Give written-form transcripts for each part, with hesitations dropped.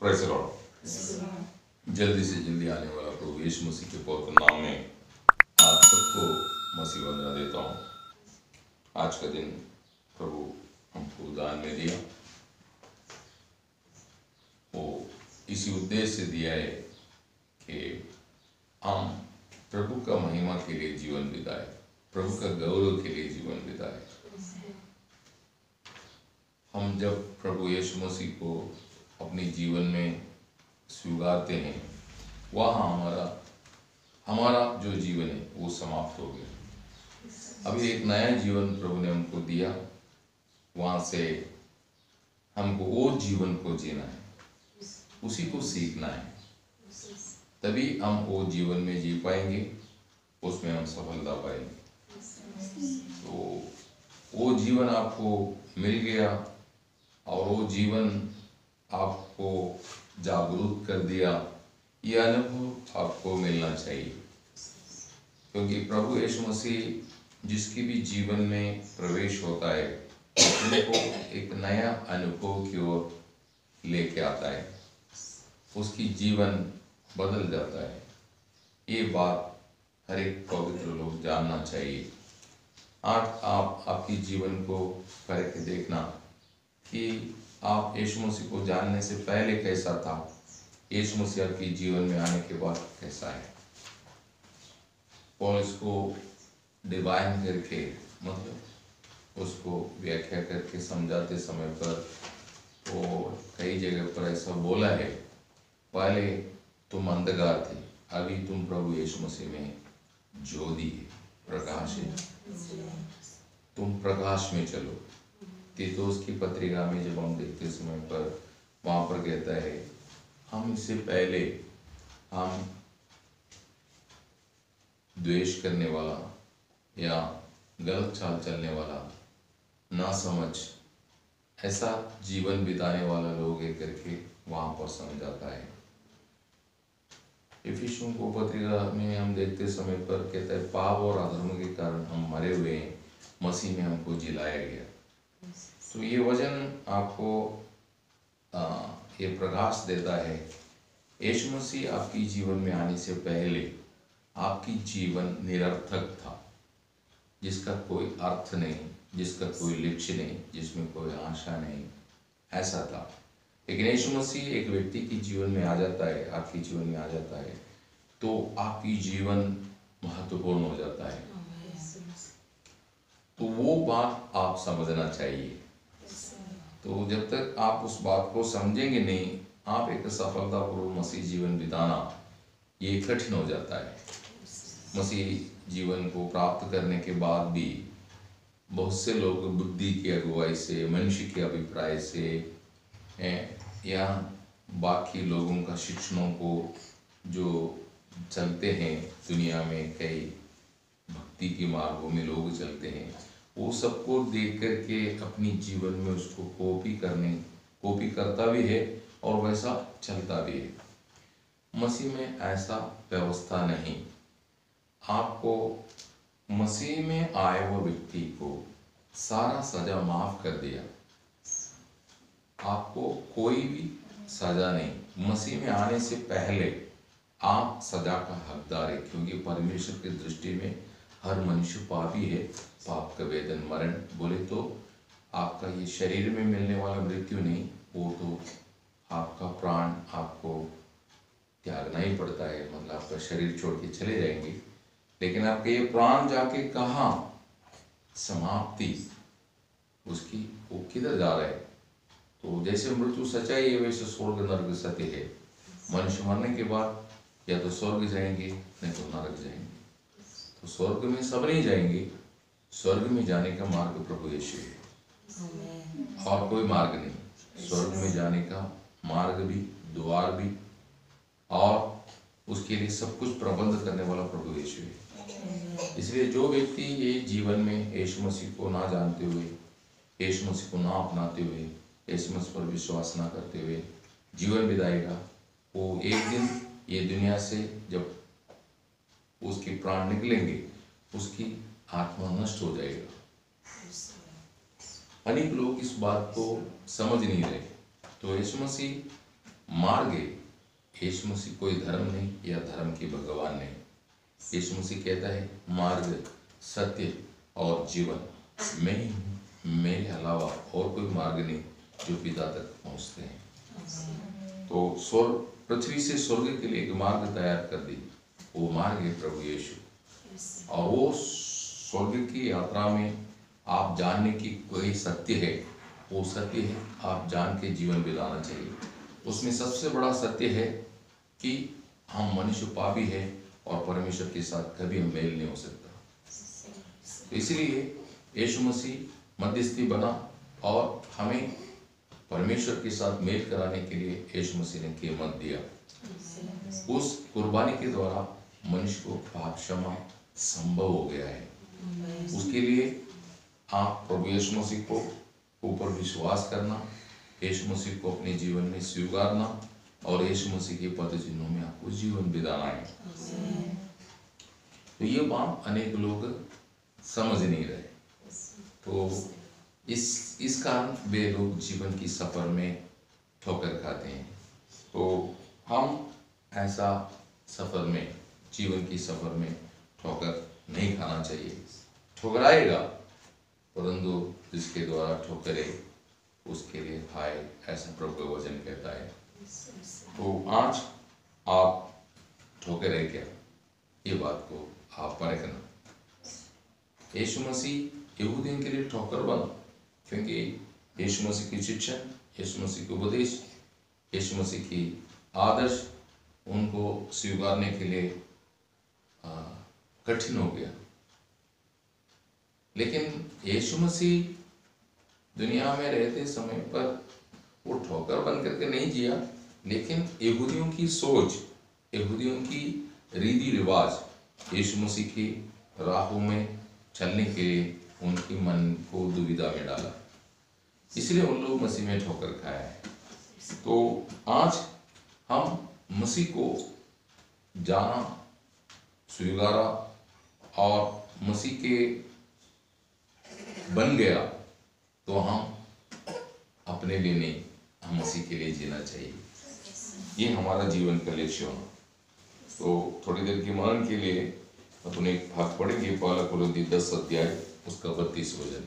Praise the Lord. जल्दी से जल्दी आने वाला प्रभु यीशु मसीह के पवित्र नाम में आप सबको मसीह वंदना देता हूँ। आज का दिन प्रभु हमको दान में दिया, वो इसी उद्देश्य से दिया है कि हम प्रभु का महिमा के लिए जीवन बिताए, प्रभु का गौरव के लिए जीवन बिताए। हम जब प्रभु यीशु मसीह को अपने जीवन में स्वीकारते हैं, वहाँ हमारा जो जीवन है वो समाप्त हो गया। अभी एक नया जीवन प्रभु ने हमको दिया, वहाँ से हमको वो जीवन को जीना है, उसी को सीखना है, तभी हम वो जीवन में जी पाएंगे, उसमें हम सफलता पाएंगे। तो वो जीवन आपको मिल गया और वो जीवन आपको जागरूक कर दिया, ये अनुभव आपको मिलना चाहिए। क्योंकि प्रभु यीशु मसीह जिसकी भी जीवन में प्रवेश होता है, उनको एक नया अनुभव की ओर लेके आता है, उसकी जीवन बदल जाता है। ये बात हर एक पवित्र लोग जानना चाहिए। आज आप आपकी जीवन को करके देखना कि आप यीशु मसीह को जानने से पहले कैसा था, यीशु मसीह आपके जीवन में आने के बाद कैसा है। और इसको डिवाइन करके, मतलब उसको व्याख्या करके समझाते समय पर वो कई जगह पर ऐसा बोला है, पहले तुम अंधकार थे, अभी तुम प्रभु यीशु मसीह में ज्योति है, प्रकाश है, तुम प्रकाश में चलो। तीतुस की पत्रिका में जब हम देखते समय पर वहाँ पर कहता है, हम इससे पहले हम द्वेष करने वाला या गलत चाल चलने वाला, ना समझ, ऐसा जीवन बिताने वाला लोग है करके वहाँ पर समझाता है। इफिसियों को पत्रिका में हम देखते समय पर कहता है, पाप और अधर्म के कारण हम मरे हुए हैं, मसीह में हमको जिलाया गया। तो ये वचन आपको ये प्रकाश देता है, यीशु मसीह आपकी जीवन में आने से पहले आपकी जीवन निरर्थक था, जिसका कोई अर्थ नहीं, जिसका कोई लक्ष्य नहीं, जिसमें कोई आशा नहीं, ऐसा था। लेकिन यीशु मसीह एक व्यक्ति के जीवन में आ जाता है, आपके जीवन में आ जाता है, तो आपकी जीवन महत्वपूर्ण हो जाता है। तो वो बात आप समझना चाहिए। तो जब तक आप उस बात को समझेंगे नहीं, आप एक सफलतापूर्वक मसीह जीवन बिताना ये कठिन हो जाता है। मसीह जीवन को प्राप्त करने के बाद भी बहुत से लोग बुद्धि की अगुवाई से, मनुष्य के अभिप्राय से या बाकी लोगों का शिक्षणों को जो चलते हैं, दुनिया में कई भक्ति के मार्गों में लोग चलते हैं, वो सबको देख कर के अपनी जीवन में उसको कॉपी करता भी है और वैसा चलता भी है। मसीह में ऐसा व्यवस्था नहीं। आपको मसीह में आए हुए व्यक्ति को सारा सजा माफ कर दिया, आपको कोई भी सजा नहीं। मसीह में आने से पहले आप सजा का हकदार है, क्योंकि परमेश्वर की दृष्टि में हर मनुष्य पापी है। पाप का वेतन मरण, बोले तो आपका ये शरीर में मिलने वाला मृत्यु नहीं, वो तो आपका प्राण आपको त्यागना ही पड़ता है, मतलब आपका शरीर छोड़ के चले जाएंगे। लेकिन आपके ये प्राण जाके कहाँ समाप्ति उसकी, वो किधर जा रहा है। तो जैसे मृत्यु सच्चाई है, वैसे स्वर्ग नरक सत्य है। मनुष्य मरने के बाद या तो स्वर्ग जाएंगे, नहीं तो नरक जाएंगे। तो स्वर्ग में सब नहीं जाएंगे, स्वर्ग में जाने का मार्ग प्रभु यीशु है और कोई मार्ग नहीं। स्वर्ग में जाने का मार्ग भी, द्वार भी, और उसके लिए सब कुछ प्रबंध करने वाला प्रभु यीशु है। इसलिए जो व्यक्ति ये जीवन में यीशु मसीह को ना जानते हुए, यीशु मसीह को ना अपनाते हुए, यीशु मसीह पर विश्वास ना करते हुए जीवन बिताएगा, वो एक दिन ये दुनिया से जब उसके प्राण निकलेंगे, उसकी आत्मा नष्ट हो जाएगा। अनेक लोग इस बात को समझ नहीं रहे। तो यीशु मसीह मार्ग है। यीशु मसीह कोई धर्म नहीं या धर्म के भगवान नहीं। यीशु मसीह कहता है मार्ग, सत्य और जीवन मैं ही हूँ, मेरे अलावा और कोई मार्ग नहीं जो पिता तक पहुँचते हैं। तो स्वर्ग, पृथ्वी से स्वर्ग के लिए एक मार्ग तैयार कर दी, वो मार्ग है प्रभु यीशु। और वो स्वर्ग की यात्रा में आप जानने की कोई सत्य है, वो सत्य है आप जान के जीवन बिताना चाहिए। उसमें सबसे बड़ा सत्य है कि हम मनुष्य पापी है और परमेश्वर के साथ कभी हम मेल नहीं हो सकता। तो इसलिए यीशु मसीह मध्यस्थी बना और हमें परमेश्वर के साथ मेल कराने के लिए यीशु मसीह ने कीमत दिया। उस कुर्बानी के द्वारा मनुष्य को पाप क्षमा संभव हो गया है। उसके लिए आप प्रभु यीशु मसीह को ऊपर विश्वास करना, यीशु मसीह को अपने जीवन में स्वीकारना और यीशु मसीह के पद चिन्हों में आपको जीवन बिताना है। तो ये बात अनेक लोग समझ नहीं रहे, तो इस कारण वे लोग जीवन की सफर में ठोकर खाते हैं। तो हम ऐसा सफर में, जीवन की सफर में ठोकर नहीं खाना चाहिए। ठुकराएगा, परंतु जिसके द्वारा ठोकरे उसके लिए हाय, ऐसा प्रभु का वचन कहता है। तो आज आप ठोकरे क्या, ये बात को आप परखना। यीशु मसीह यहूदियों के लिए ठोकर बना, क्योंकि यीशु मसीह की शिक्षा, यीशु मसीह के उपदेश, यीशु मसीह की आदर्श उनको स्वीकारने के लिए कठिन हो गया। लेकिन यीशु मसीह दुनिया में रहते समय पर वो ठोकर बन करके नहीं जिया, लेकिन यहूदियों की सोच, यहूदियों की रीति रिवाज यीशु मसीह की राहों में चलने के लिए उनके मन को दुविधा में डाला, इसलिए उन लोग मसीह में ठोकर खाया है। तो आज हम मसीह को जाना, स्वीकारा और मसीह के बन गया, तो हम अपने लिए नहीं, हम मसीह के लिए जीना चाहिए। ये हमारा जीवन का लक्ष्य होना। तो थोड़ी देर के मनन के लिए अपने एक भाग पढ़ेंगे, पहला कुरिन्थी 10 अध्याय उसका 32 वचन।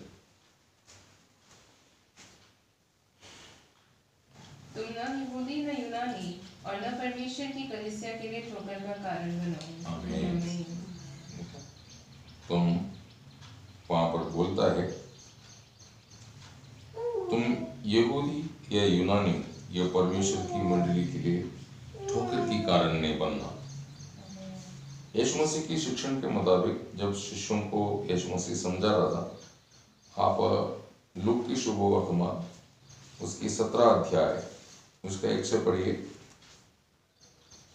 तुम न यहूदी न यूनानी और न परमेश्वर की कलीसिया के लिए ठोकर का कारण बनो। आमीन। तुम वहां पर बोलता है तुम यहूदी या यूनानी या परमेश्वर की मंडली के लिए ठोकर की कारण नहीं बनना। यीशु मसीह की शिक्षण के मुताबिक जब शिष्यों को यीशु मसीह समझा रहा था, आप लूक की शुभ वर्तमान उसकी 17 अध्याय उसका 1 से पढ़िए।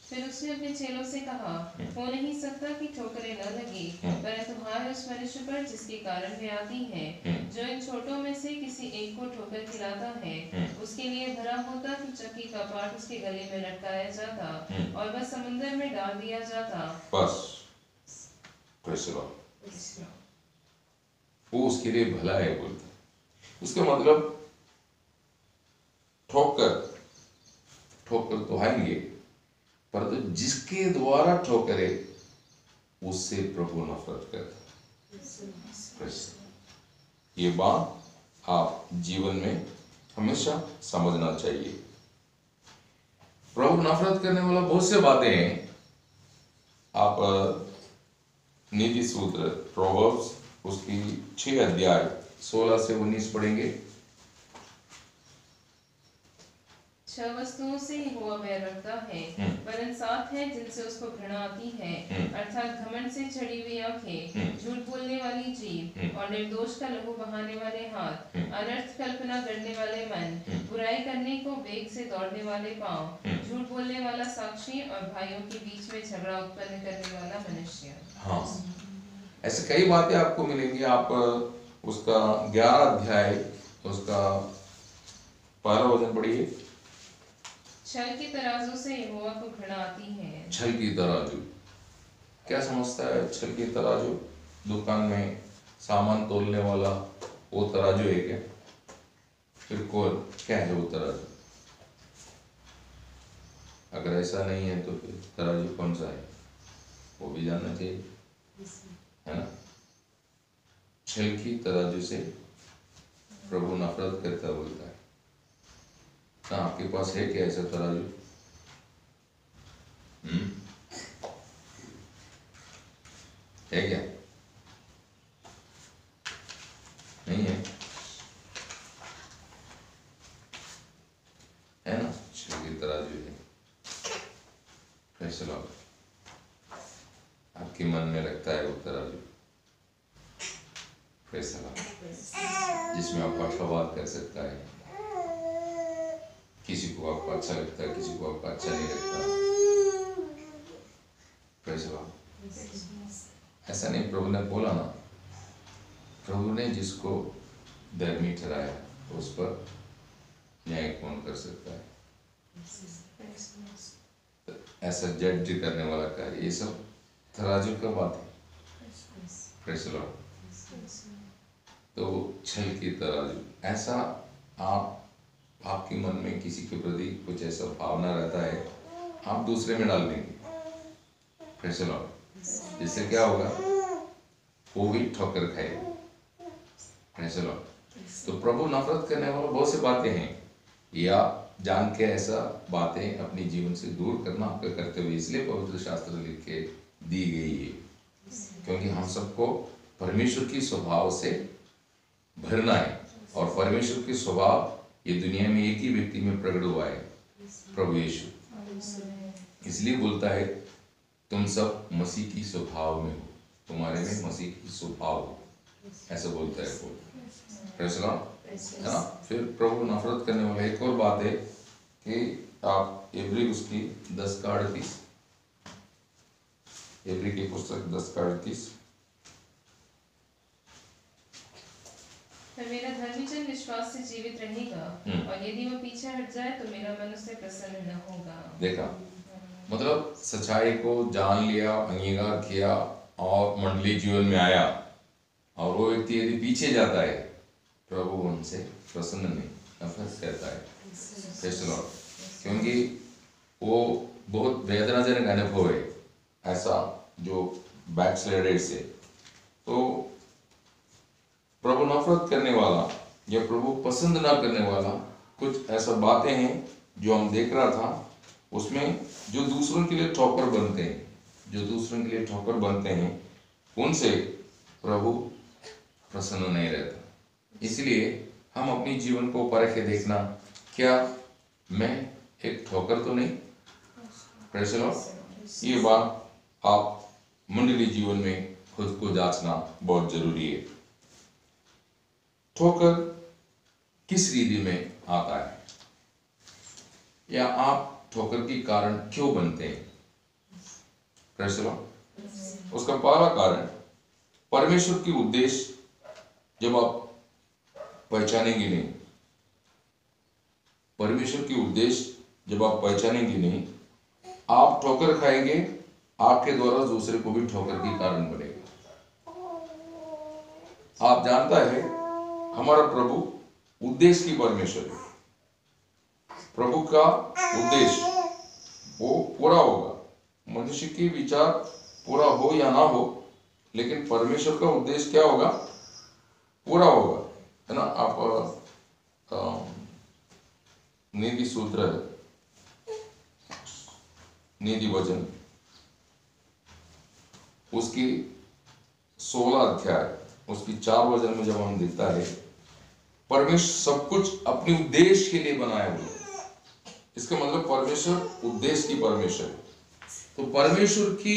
फिर उसने अपने चेलों से कहा, हो नहीं सकता कि ठोकरें न लगे, परंतु हाय उस मनुष्य पर जिसके कारण वे आती हैं। जो इन छोटों में से किसी एक को ठोकर खिलाता है, उसके लिए भरा होता तो चक्की का पाट उसके गले में लटकाया जाता और बस समुद्र में डाल दिया जाता। बस वो उसके लिए भला है बोलता। उसका मतलब ठोकर तो आएंगे, परंतु जिसके द्वारा ठोकरे उससे प्रभु नफरत करता। ये बात आप जीवन में हमेशा समझना चाहिए। प्रभु नफरत करने वाला बहुत से बातें हैं। आप नीति सूत्र प्रोवर्ब्स उसकी 6 अध्याय 16 से 19 पढ़ेंगे। 6 वस्तुओं से यहोवा बैर रखता है, वरन 7 है जिनसे उसको घृणा आती है, अर्थात घमंड से चढ़ी हुई आंखें, झूठ बोलने वाली जीभ और निर्दोष का लहू बहाने वाले हाथ, अनर्थ कल्पना करने वाले मन, बुराई करने को वेग से दौड़ने वाले पांव, झूठ बोलने वाला साक्षी और भाइयों के बीच में झगड़ा उत्पन्न करने वाला मनुष्य। हाँ, ऐसे कई बातें आपको मिलेंगी। आप उसका 11 अध्याय उसका 12 वचन पढ़िए। छल की तराजू से यहोवा को घृणा आती है। छल की तराजू क्या समझता है? छल की तराजू दुकान में सामान तोलने वाला वो तराजू है क्या? फिर क्या है वो तराजू? ऐसा नहीं है तो फिर तराजू कौन सा है वो भी जानना चाहिए, है ना। छल की तराजू से प्रभु नफरत करता बोलता है। ना आपके पास है क्या ऐसा तराजू? है क्या? नहीं है, है ना। छल की तराजू है। फैसला आपके मन में रखता है वो तराजू, फैसला जिसमें आप बखवाद कर सकता है। किसी को आपको अच्छा लगता है, किसी को आपको अच्छा नहीं लगता। फैसला ऐसा नहीं, प्रभु ने बोला ना, प्रभु ने जिसको धर्मी ठहराया तो उस पर न्याय कौन कर सकता है? ऐसा जज करने वाला कार्य, ये सब तराजू का बात है। Praise the Lord. तो छल की तराजू, ऐसा आपके मन में किसी के प्रति कुछ ऐसा भावना रहता है, आप दूसरे में डाल देंगे। Praise the Lord. जिससे क्या होगा, वो भी ठोकर खाएगा। Praise the Lord. तो प्रभु नफरत करने वाला बहुत सी बातें हैं, या जान के ऐसा बातें अपने जीवन से दूर करना आपका कर्तव्य, इसलिए पवित्र शास्त्र लिख के दी गई है, क्योंकि हम सबको परमेश्वर की स्वभाव से भरना है। और परमेश्वर की स्वभाव ये दुनिया में एक ही व्यक्ति में प्रकट हुआ है, प्रभु यीशु। इसलिए बोलता है तुम सब मसीह की स्वभाव में हो, तुम्हारे में मसीह की स्वभाव हो, ऐसा बोलता है वो। प्रेज़ द लॉर्ड, है ना। फिर प्रभु नफरत करने वाला एक और बात है कि आप इब्री उसकी 10 का 38, इब्री की पुस्तक 10 का 38। पर मेरा धर्मी जन विश्वास से जीवित रहेगा, और यदि वह पीछे हट जाए तो मेरा मन उससे प्रसन्न न होगा। देखा, मतलब सच्चाई को जान लिया, अंगीकार किया और मंडली जीवन में आया, और वो व्यक्ति यदि पीछे जाता है, प्रभु उनसे प्रसन्न नहीं, नफरत करता है। Praise the Lord. क्योंकि वो बहुत वेदनाजनक अनुभव है ऐसा जो बैकस्लाइडर से। तो प्रभु नफरत करने वाला या प्रभु पसंद ना करने वाला कुछ ऐसा बातें हैं जो हम देख रहा था, उसमें जो दूसरों के लिए ठोकर बनते हैं, जो दूसरों के लिए ठोकर बनते हैं, उनसे प्रभु प्रसन्न नहीं रहता। इसलिए हम अपनी जीवन को परख के देखना, क्या मैं एक ठोकर तो नहीं? Praise the Lord. ये बात आप मंडली जीवन में खुद को जांचना बहुत जरूरी है। ठोकर किस रीति में आता है, या आप ठोकर के कारण क्यों बनते हैं? Praise the Lord. उसका पहला कारण, परमेश्वर की उद्देश्य जब आप पहचानेंगे नहीं, परमेश्वर की उद्देश्य जब आप पहचानेंगे नहीं, आप ठोकर खाएंगे, आपके द्वारा दूसरे को भी ठोकर के कारण बनेगा। आप जानता है हमारा प्रभु उद्देश्य की परमेश्वर है। प्रभु का उद्देश्य वो पूरा होगा। मनुष्य के विचार पूरा हो या ना हो, लेकिन परमेश्वर का उद्देश्य क्या होगा? पूरा होगा, है ना। आप नीति सूत्र है, नीति वचन, उसकी 16 अध्याय, उसकी 4 वचन में जब हम देखता है, परमेश्वर सब कुछ अपने उद्देश्य के लिए बनाया हुआ है। इसका मतलब परमेश्वर उद्देश्य की परमेश्वर है। तो परमेश्वर की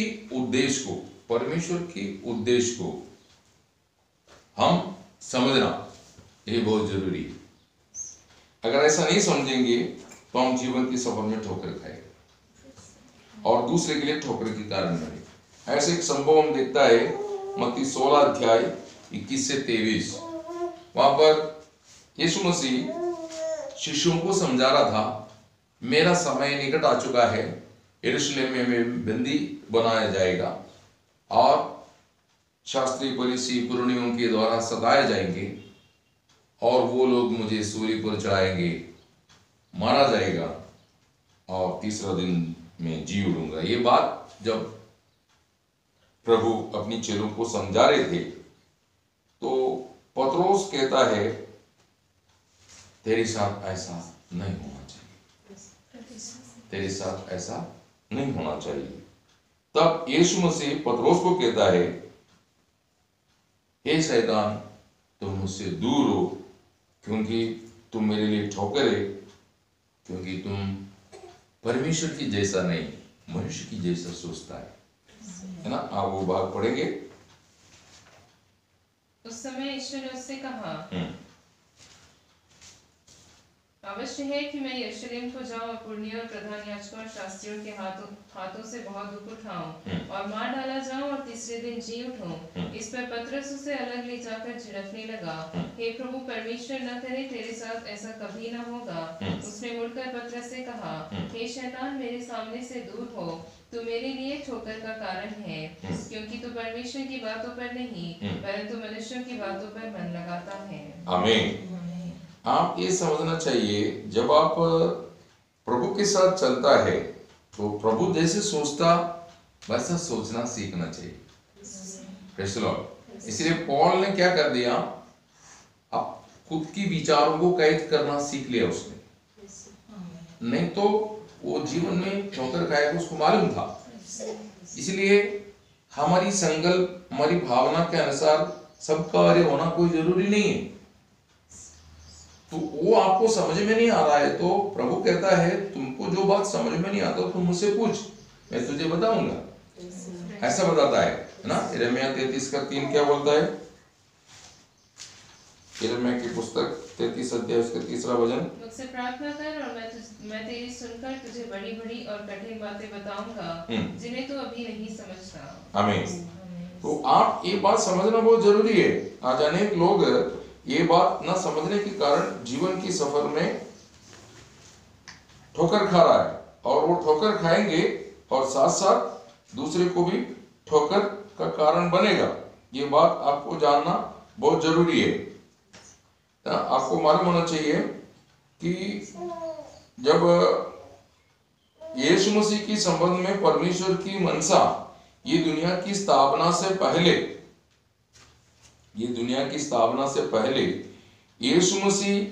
उद्देश्य को हम समझना ये बहुत जरूरी है। अगर ऐसा नहीं समझेंगे तो हम जीवन के सफर में ठोकर खाएंगे और दूसरे के लिए ठोकर के कारण बने। ऐसे एक संभव हम देखता है मत्ती 16 अध्याय 21 से 23। वहां पर यीशु मसीह शिष्यों को समझा रहा था, मेरा समय निकट आ चुका है, यरूशलेम में बंदी बनाया जाएगा और शास्त्री फरीसी पुरनियों के द्वारा सताए जाएंगे, और वो लोग मुझे सूली पर चढ़ाएंगे, मारा जाएगा और तीसरा दिन मैं जी उड़ूंगा। ये बात जब प्रभु अपनी चेलों को समझा रहे थे तो पतरोस कहता है तेरे साथ ऐसा नहीं होना चाहिए, तेरे साथ ऐसा नहीं होना चाहिए। तब यीशु मसीह पतरोस को कहता है हे शैतान तुम मुझसे दूर हो, क्योंकि तुम मेरे लिए ठोकर है, क्योंकि तुम परमेश्वर की जैसा नहीं मनुष्य की जैसा सोचता है ना। आप वो भाग पढ़ेंगे। उस समय ईश्वर ने उससे कहा अवश्य है कि मैं यरूशलेम को जाऊं और पुरनियों और प्रधान याजकों और शास्त्रियों के हाथों से बहुत दुख उठाऊं और मार डाला जाऊं और तीसरे दिन जी उठूं। इस पर पतरस उसे अलग ले जाकर झिड़कने लगा, हे प्रभु परमेश्वर न करे तेरे साथ ऐसा कभी न होगा। उसने मुड़कर पतरस से कहा हे शैतान मेरे सामने से दूर हो, तू मेरे लिए ठोकर का कारण है, क्योंकि तू परमेश्वर की बातों पर नहीं परंतु मनुष्यों की बातों पर मन लगाता है। आमीन। आप ये समझना चाहिए जब आप प्रभु के साथ चलता है तो प्रभु जैसे सोचता वैसा सोचना सीखना चाहिए। Praise the Lord. इसलिए पौल ने क्या कर दिया, अब खुद की विचारों को कैद करना सीख लिया उसने, नहीं तो वो जीवन में ठोकर खाएगा उसको मालूम था। इसलिए हमारी संकल्प हमारी भावना के अनुसार सब कार्य होना कोई जरूरी नहीं है। तो वो आपको समझ में नहीं आ रहा है तो प्रभु कहता है तुमको जो बात समझ में नहीं आता तुम मुझसे पूछ, मैं तुझे बताऊंगा, ऐसा बताता है ना। यिर्मयाह 33:3 क्या बोलता है? यिर्मयाह की पुस्तक 33 अध्याय उसका 3रा वचन, मुझसे प्रार्थना कर और मैं तेरी सुनकर तुझे बड़ी बड़ी और कठिन बातें बताऊंगा जिन्हें तू अभी नहीं समझता। आमीन। तो आप ये बात समझना बहुत जरूरी है। आज अनेक लोग ये बात न समझने के कारण जीवन की सफर में ठोकर खा रहा है और वो ठोकर खाएंगे और साथ साथ दूसरे को भी ठोकर का कारण बनेगा। ये बात आपको जानना बहुत जरूरी है। आपको मालूम होना चाहिए कि जब यीशु मसीह की संबंध में परमेश्वर की मनसा ये दुनिया की स्थापना से पहले यीशु मसीह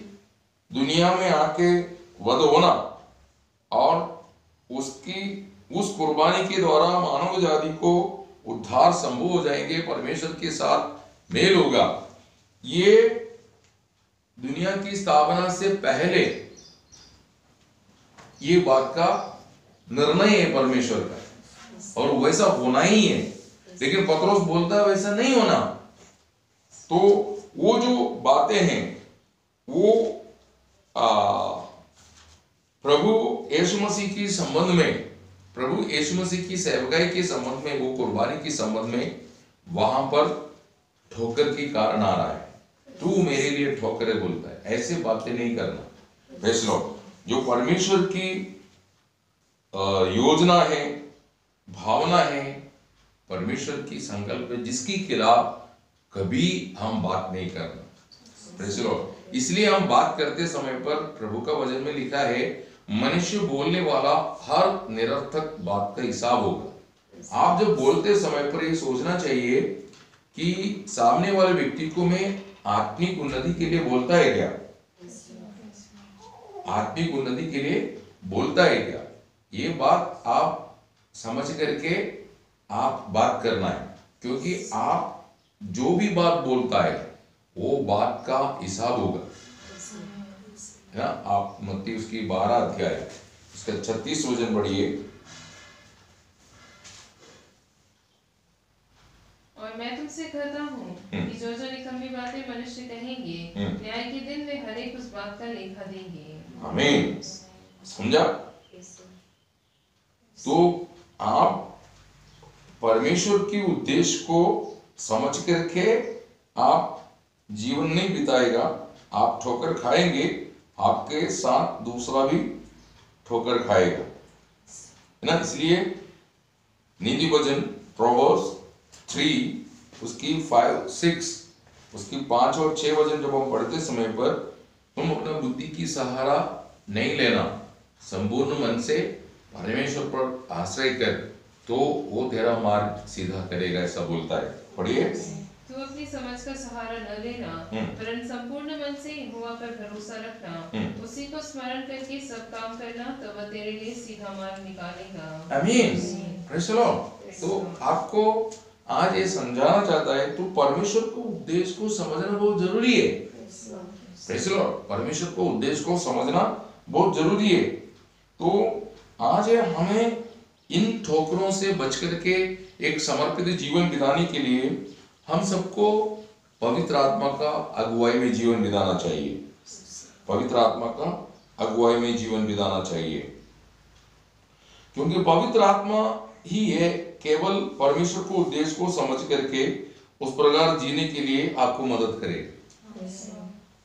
दुनिया में आके वध होना और उसकी उस कुर्बानी के द्वारा मानव जाति को उद्धार संभव हो जाएंगे, परमेश्वर के साथ मेल होगा। ये दुनिया की स्थापना से पहले ये बात का निर्णय है परमेश्वर का और वैसा होना ही है। लेकिन पतरस बोलता है वैसा नहीं होना। तो वो जो बातें हैं वो प्रभु यीशु मसीह की संबंध में, प्रभु यीशु मसीह की सेवकाई के संबंध में, वो कुर्बानी के संबंध में वहां पर ठोकर के कारण आ रहा है। तू मेरे लिए ठोकर है बोलता है, ऐसे बातें नहीं करना। Praise the Lord. जो परमेश्वर की योजना है, भावना है, परमेश्वर की संकल्प है, जिसकी खिलाफ कभी हम बात नहीं करना। Praise the Lord. इसलिए हम बात करते समय पर प्रभु का वचन में लिखा है मनुष्य बोलने वाला हर निरर्थक बात का हिसाब होगा। आप जब बोलते समय पर ये सोचना चाहिए कि सामने वाले व्यक्ति को मैं आत्मिक उन्नति के लिए बोलता है क्या, आत्मिक उन्नति के लिए बोलता है क्या, ये बात आप समझ करके आप बात करना है। क्योंकि आप जो भी बात बोलता है वो बात का हिसाब होगा, है ना। आप मत्ती उसकी 12 अध्याय उसका 36 वचन पढ़िए। और मैं तुमसे कहता हूँ कि जो जो निकम्मी बातें मनुष्य कहेंगे न्याय के दिन वे हर एक उस बात का लेखा देंगे। आमीन। समझा? तो आप परमेश्वर की उद्देश्य को समझ करके आप जीवन नहीं बिताएगा, आप ठोकर खाएंगे, आपके साथ दूसरा भी ठोकर खाएगा, है ना। इसलिए नीति वचन प्रोवर्ब्स 3 उसकी 5, 6 उसकी 5 और 6 वचन जब हम पढ़ते समय पर तुम अपना बुद्धि की सहारा नहीं लेना, संपूर्ण मन से परमेश्वर पर आश्रय कर तो वो तेरा मार्ग सीधा करेगा, ऐसा बोलता है। पढ़िए। तू अपनी समझ का सहारा न लेना, वरन संपूर्ण मन से यहोवा पर भरोसा रखना, उसी को स्मरण करके सब काम करना, तो वह तेरे लिए सीधा मार्ग निकालेगा। आमीन, प्रेज़ द लॉर्ड। तो आपको आज ये समझाना चाहता है, तो परमेश्वर को उद्देश्य को समझना बहुत जरूरी है। Praise the Lord. परमेश्वर को उद्देश्य को समझना बहुत जरूरी है। तो आज हमें इन ठोकरों से बच करके एक समर्पित जीवन बिताने के लिए हम सबको पवित्र आत्मा का अगुवाई में जीवन बिताना चाहिए। पवित्र आत्मा का अगुवाई में जीवन बिताना चाहिए, क्योंकि पवित्र आत्मा ही है केवल परमेश्वर को उद्देश्य को समझ करके उस प्रकार जीने के लिए आपको मदद करेगा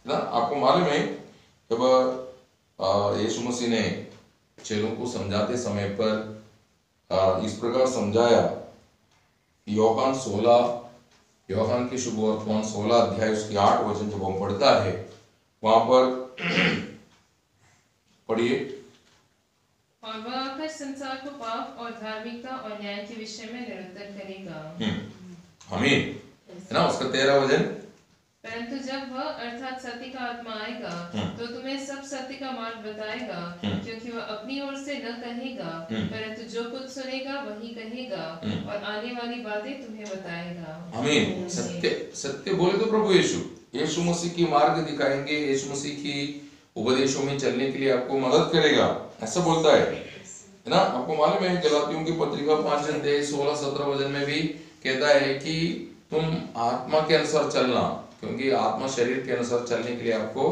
ना। आपको मालूम है जब यीशु मसीह ने चेलों को समझाते समय पर इस प्रकार समझाया, योहान की शुभ वर्तमान 16 अध्याय उसके 8 वचन जब हम पढ़ता है, वहां पर पढ़िए। और वह आकर संसार को पाप और धार्मिकता और न्याय के विषय में निरंतर करेगा। आमीन, है ना। उसका 13 वचन, परंतु जब वह अर्थात सत्य का आत्मा आएगा तो तुम्हें सब सत्य का मार्ग बताएगा, क्योंकि वह अपनी ओर से न कहेगा, परंतु जो कुछ सुनेगा वही कहेगा, और आने वाली बातें तुम्हें बताएगा। आमीन। सत्य बोले तो प्रभु यीशु मसीह की मार्ग दिखाएंगे, यीशु मसीह की उपदेशों में चलने के लिए आपको मदद करेगा, ऐसा बोलता है ना। आपको मालूम है गलातियों की पत्रिका 5 अध्याय 16-17 वचन में भी कहता है कि तुम आत्मा के अनुसार चलना, क्योंकि आत्मा शरीर के अनुसार चलने के लिए आपको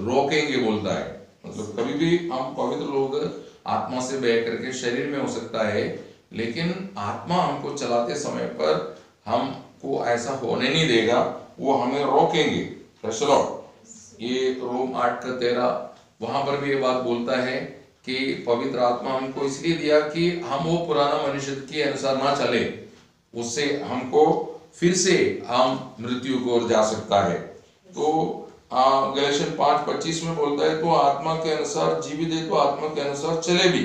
रोकेंगे, बोलता है। मतलब कभी भी हम पवित्र लोग आत्मा से बह करके शरीर में हो सकता है, लेकिन आत्मा हमको चलाते समय पर हमको ऐसा होने नहीं देगा, वो हमें रोकेंगे। Praise the Lord. ये रोम 8:13 वहां पर भी ये बात बोलता है कि पवित्र आत्मा हमको इसलिए दिया कि हम वो पुराना मनुष्य के अनुसार ना चले, उससे हमको फिर से हम मृत्यु की ओर जा सकता है। तो गलातियन 5:25 में बोलता है, तो आत्मा के अनुसार जीवित है तो आत्मा के अनुसार चले भी।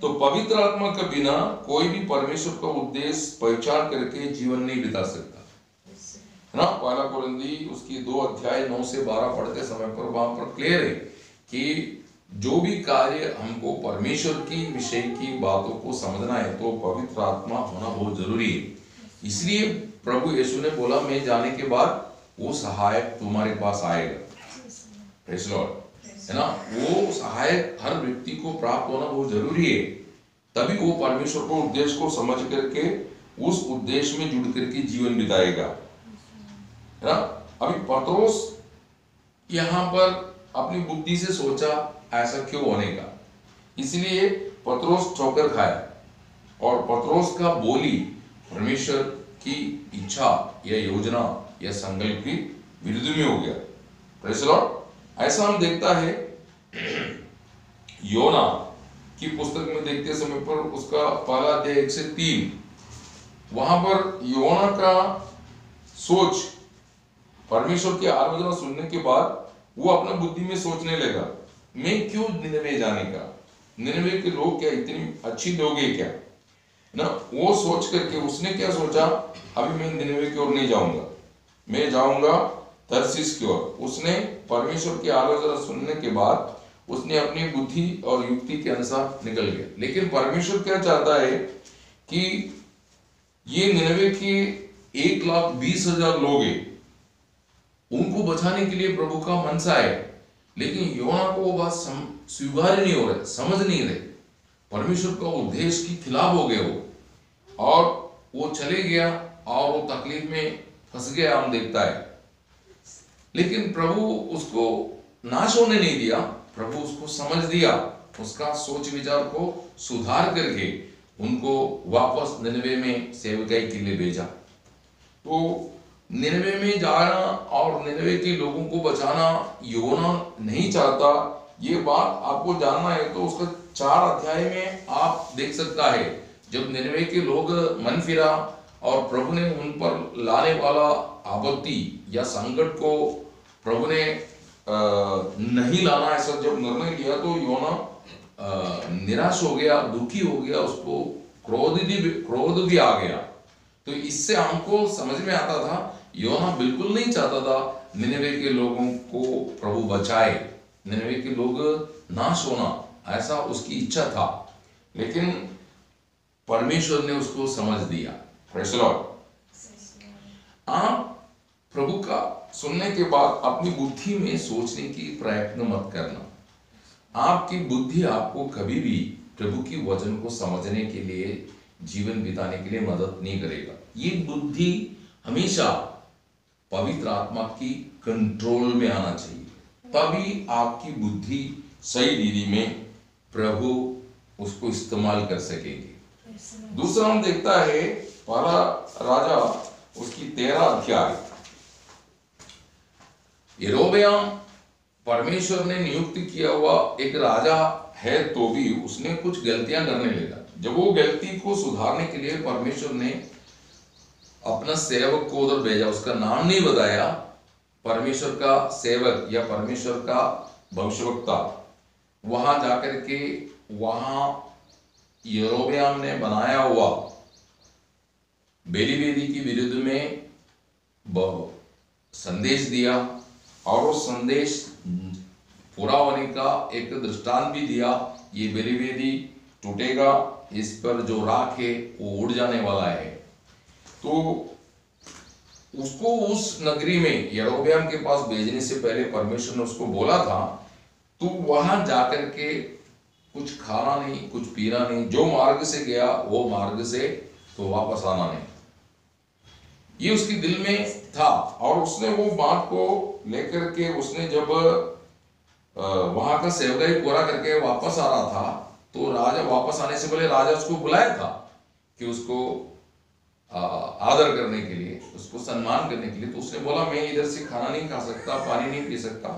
तो पवित्र आत्मा के बिना कोई भी परमेश्वर का उद्देश्य पहचान करके जीवन नहीं बिता सकता, है ना। पहला कोरिन्थी उसकी 2 अध्याय 9 से 12 पढ़ते समय पर वहां पर क्लियर है कि जो भी कार्य हमको परमेश्वर की विषय की बातों को समझना है तो पवित्र आत्मा होना बहुत जरूरी है। इसलिए प्रभु यीशु ने बोला, मैं जाने के बाद वो सहायक तुम्हारे पास आएगा। प्रेज़ द लॉर्ड, है ना। वो सहायक हर व्यक्ति को प्राप्त होना बहुत जरूरी है, तभी वो परमेश्वर को उद्देश्य को समझ करके उस उद्देश्य में जुड़ करके जीवन बिताएगा, है ना। अभी पतरोस यहाँ पर अपनी बुद्धि से सोचा ऐसा क्यों होने का, इसलिए पतरोस ठोकर खाया और पतरोस का बोली परमेश्वर की इच्छा या योजना या संकल्प की विरुद्ध में हो गया। Praise the Lord. ऐसा हम देखता है योना की पुस्तक में देखते समय पर उसका पहला अध्याय 1 से 3, वहां पर योना का सोच परमेश्वर की आलोचना सुनने के बाद वो अपना बुद्धि में सोचने लगा, मैं क्यों निनवे जाने का, निनवे के लोग क्या इतनी अच्छी लोग हैं क्या ना। वो सोच करके उसने क्या सोचा, अभी मैं निनवे की ओर नहीं जाऊंगा, मैं जाऊंगा तर्शीश की ओर। उसने परमेश्वर की आलोचना सुनने के बाद उसने अपनी बुद्धि और युक्ति के अनुसार निकल गया। लेकिन परमेश्वर क्या चाहता है कि ये निनवे के 1,20,000 लोग हैं, उनको बचाने के लिए प्रभु का मनसा है, लेकिन योना को वो बात स्वीकार नहीं हो रहा, समझ नहीं रहे, परमेश्वर का उद्देश्य के खिलाफ हो गए वो, और वो चले गया और वो तकलीफ में फंस गया, हम देखता है। लेकिन प्रभु उसको नाश होने नहीं दिया, प्रभु उसको समझ दिया, उसका सोच विचार को सुधार करके उनको वापस निनवे में सेवकाई के लिए भेजा। तो निनवे में जाना और निनवे के लोगों को बचाना योना नहीं चाहता, ये बात आपको जानना है तो उसका 4 अध्याय में आप देख सकता है। जब निनवे के लोग मन फिरा और प्रभु ने उन पर लाने वाला आपत्ति या संकट को प्रभु ने नहीं लाना, ऐसा जब निर्णय लिया तो योना निराश हो गया, दुखी हो गया, उसको क्रोध भी आ गया। तो इससे हमको समझ में आता था योना बिल्कुल नहीं चाहता था निनवे के लोगों को प्रभु बचाए, निनवे के लोग नाश होना, ऐसा उसकी इच्छा था। लेकिन परमेश्वर ने उसको समझ दिया। Praise the Lord. आप प्रभु का सुनने के बाद अपनी बुद्धि में सोचने की प्रयत्न मत करना। आपकी बुद्धि आपको कभी भी प्रभु की वचन को समझने के लिए, जीवन बिताने के लिए मदद नहीं करेगा। ये बुद्धि हमेशा पवित्र आत्मा की कंट्रोल में आना चाहिए, तभी आपकी बुद्धि सही रीति में प्रभु उसको इस्तेमाल कर सकेंगे। दूसरा हम देखता है पहला राजा उसकी 13 अध्याय। यरोबयाम परमेश्वर ने नियुक्त किया हुआ एक राजा है, तो भी उसने कुछ गलतियां करने लगा। जब वो गलती को सुधारने के लिए परमेश्वर ने अपना सेवक को उधर भेजा, उसका नाम नहीं बताया, परमेश्वर का सेवक या परमेश्वर का भविष्यवक्ता, वहां जाकर के वहां यरोबयाम ने बनाया हुआ बेली वेदी की विरुद्ध में संदेश दिया, और वो संदेश पूरा होने का एक दृष्टांत भी दिया। ये बेली वेदी टूटेगा, इस पर जो राख है वो उड़ जाने वाला है। तो उसको उस नगरी में यरोबयाम के पास भेजने से पहले परमेश्वर ने उसको बोला था, तू वहां जाकर के कुछ खाना नहीं, कुछ पीना नहीं, जो मार्ग से गया वो मार्ग से तो वापस आना नहीं। ये उसके दिल में था, और उसने वो बात को लेकर के उसने जब वहां का सेवकाई पूरा करके वापस आ रहा था, तो राजा वापस आने से पहले राजा उसको बुलाया था कि उसको आदर करने के लिए, उसको सम्मान करने के लिए। तो उसने बोला मैं इधर से खाना नहीं खा सकता, पानी नहीं पी सकता,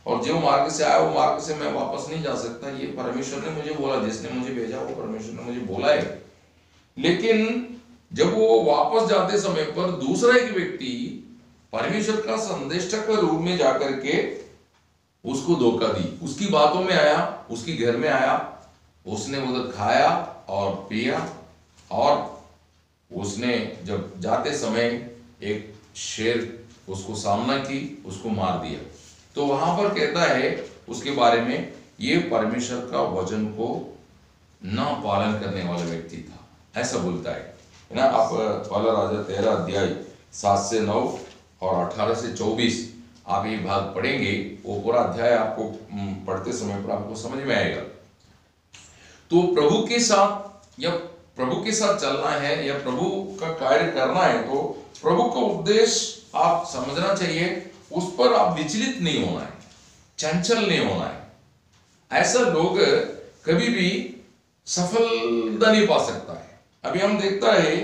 और जो मार्ग से आया वो मार्ग से मैं वापस नहीं जा सकता। ये परमेश्वर ने मुझे बोला, जिसने मुझे भेजा वो परमेश्वर ने मुझे बोला है। लेकिन जब वो वापस जाते समय पर दूसरा एक व्यक्ति परमेश्वर का संदेशक के रूप में जाकर के उसको धोखा दी, उसकी बातों में आया, उसकी घर में आया, उसने उधर खाया और पिया, और उसने जब जाते समय एक शेर उसको सामना की, उसको मार दिया। तो वहां पर कहता है उसके बारे में, ये परमेश्वर का वचन को ना पालन करने वाला व्यक्ति था, ऐसा बोलता है ना। आप पहला राजा 13 अध्याय 7 से 9 और 18 से 24 आप ये भाग पढ़ेंगे, वो पूरा अध्याय आपको पढ़ते समय पर आपको समझ में आएगा। तो प्रभु के साथ या प्रभु के साथ चलना है या प्रभु का कार्य करना है, तो प्रभु का उद्देश्य आप समझना चाहिए, उस पर आप विचलित नहीं होना है, चंचल नहीं होना है। ऐसा लोग कभी भी सफलता नहीं पा सकता है। अभी हम देखता है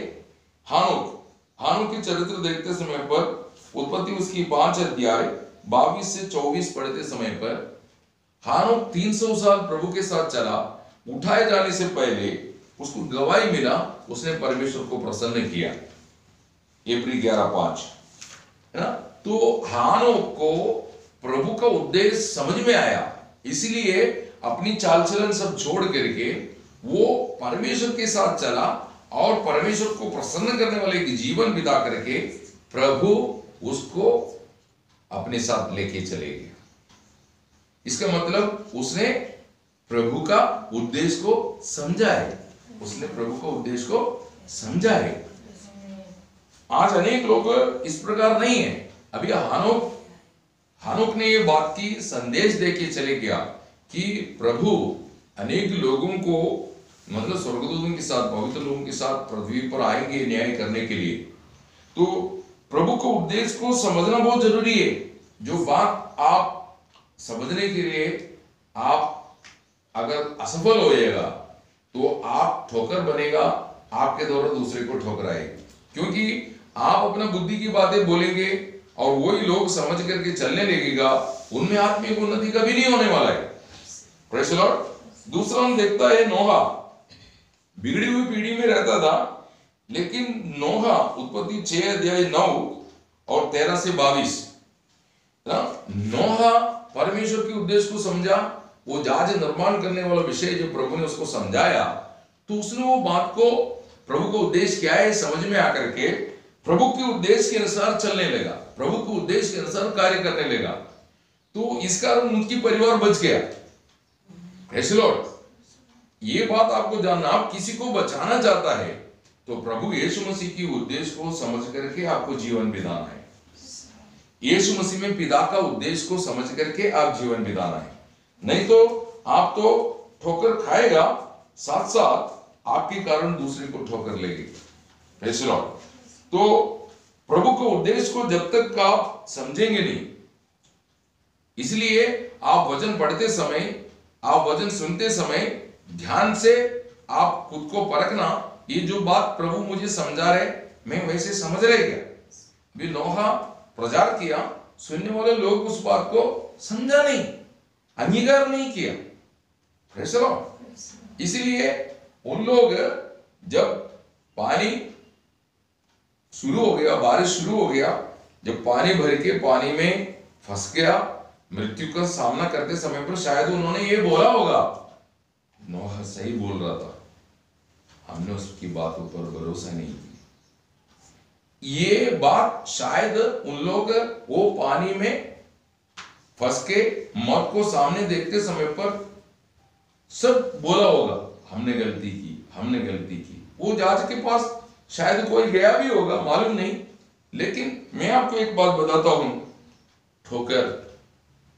हानुक के चरित्र देखते समय पर, उत्पत्ति उसकी 5 अध्याय 22 से 24 पढ़ते समय पर, हानुक 300 साल प्रभु के साथ चला, उठाए जाने से पहले उसको गवाही मिला, उसने परमेश्वर को प्रसन्न किया। अप्रैल 11:5 है ना। तो हानुक को प्रभु का उद्देश्य समझ में आया, इसलिए अपनी चाल चलन सब छोड़ करके वो परमेश्वर के साथ चला, और परमेश्वर को प्रसन्न करने वाले की जीवन बिता करके प्रभु उसको अपने साथ लेके चले गए। इसका मतलब उसने प्रभु का उद्देश्य को समझा है, उसने प्रभु का उद्देश्य को समझा है। आज अनेक लोग इस प्रकार नहीं है। अभी हानुक ने ये बात की संदेश देके चले गया कि प्रभु अनेक लोगों को, मतलब स्वर्गदूतों के साथ, पवित्र लोगों के साथ पृथ्वी पर आएंगे न्याय करने के लिए। तो प्रभु को उद्देश्य को समझना बहुत जरूरी है। जो बात आप समझने के लिए आप अगर असफल होइएगा तो आप ठोकर बनेगा, आपके द्वारा दूसरे को ठोकराएगा, क्योंकि आप अपना बुद्धि की बातें बोलेंगे और वही लोग समझ करके चलने लगेगा, उनमें आत्मिक उन्नति कभी नहीं होने वाला है। Praise the Lord. दूसरा हम देखता है नोहा बिगड़ी हुई पीढ़ी में रहता था, लेकिन नोहा उत्पत्ति 6 अध्याय 9 और 13 से 22 नोहा परमेश्वर के उद्देश्य को समझा, वो जहाज निर्माण करने वाला विषय जब प्रभु ने उसको समझाया, तो उसने वो बात को, प्रभु का उद्देश्य क्या है समझ में आकर के प्रभु के उद्देश्य के अनुसार चलने लगा, प्रभु के उद्देश्य के अनुसार कार्य करने लगा। तो इस कारण उनकी परिवार बच गया। Praise the Lord. ये बात आपको जानना, आप किसी को बचाना चाहता है तो प्रभु यीशु मसीह की उद्देश्य को समझ करके आपको जीवन बिताना है। यीशु मसीह में पिता का उद्देश्य को समझ करके आप जीवन बिताना है, नहीं तो आप तो ठोकर खाएगा, साथ साथ आपके कारण दूसरे को ठोकर लेगी। Praise the Lord. तो प्रभु के उद्देश्य को जब तक आप समझेंगे नहीं, इसलिए आप वचन पढ़ते समय, आप वचन सुनते समय ध्यान से आप खुद को परखना, ये जो बात प्रभु मुझे समझा रहे मैं वैसे समझ रहे क्या? भी नोहा प्रचार किया, सुनने वाले लोग उस बात को समझा नहीं, अंगीकार नहीं किया। Praise the Lord. इसलिए उन लोग जब पानी शुरू हो गया, बारिश शुरू हो गया, जब पानी भर के पानी में फंस गया, मृत्यु का सामना करते समय पर शायद उन्होंने ये बोला होगा, नोहा सही बोल रहा था, हमने उसकी बातों पर भरोसा नहीं किया। ये बात शायद उन लोग वो पानी में फंस के मौत को सामने देखते समय पर सब बोला होगा, हमने गलती की, हमने गलती की। वो जहाज के पास शायद कोई गया भी होगा, मालूम नहीं। लेकिन मैं आपको एक बात बताता हूं, ठोकर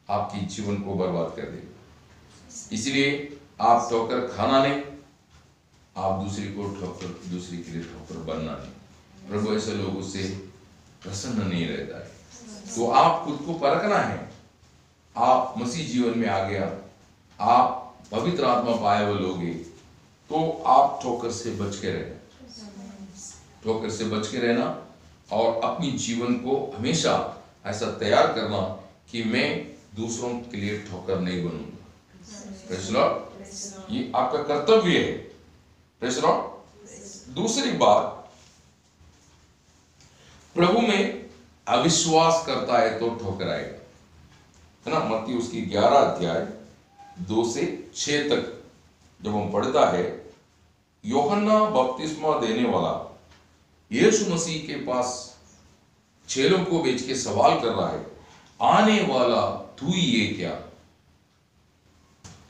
आपकी जीवन को बर्बाद कर देगा। इसलिए आप ठोकर खाना नहीं, आप दूसरे को ठोकर, दूसरे के लिए ठोकर बनना नहीं। प्रभु ऐसे लोगों से प्रसन्न नहीं रहता है। तो आप खुद को परखना है। आप मसीह जीवन में आ गया, आप पवित्र आत्मा पाए हुए लोगे, तो आप ठोकर से बच के रहना, ठोकर से बच के रहना और अपनी जीवन को हमेशा ऐसा तैयार करना कि मैं दूसरों के लिए ठोकर नहीं बनूंगा। Praise the Lord. ये आपका कर्तव्य है। Praise the Lord. दूसरी बात, प्रभु में अविश्वास करता है तो ठोकर आएगा, है ना। मत्ती उसकी 11 अध्याय 2 से 6 तक जब हम पढ़ता है, यूहन्ना बपतिस्मा देने वाला यीशु मसीह के पास चेलों को भेज के सवाल कर रहा है, आने वाला तू ही है क्या?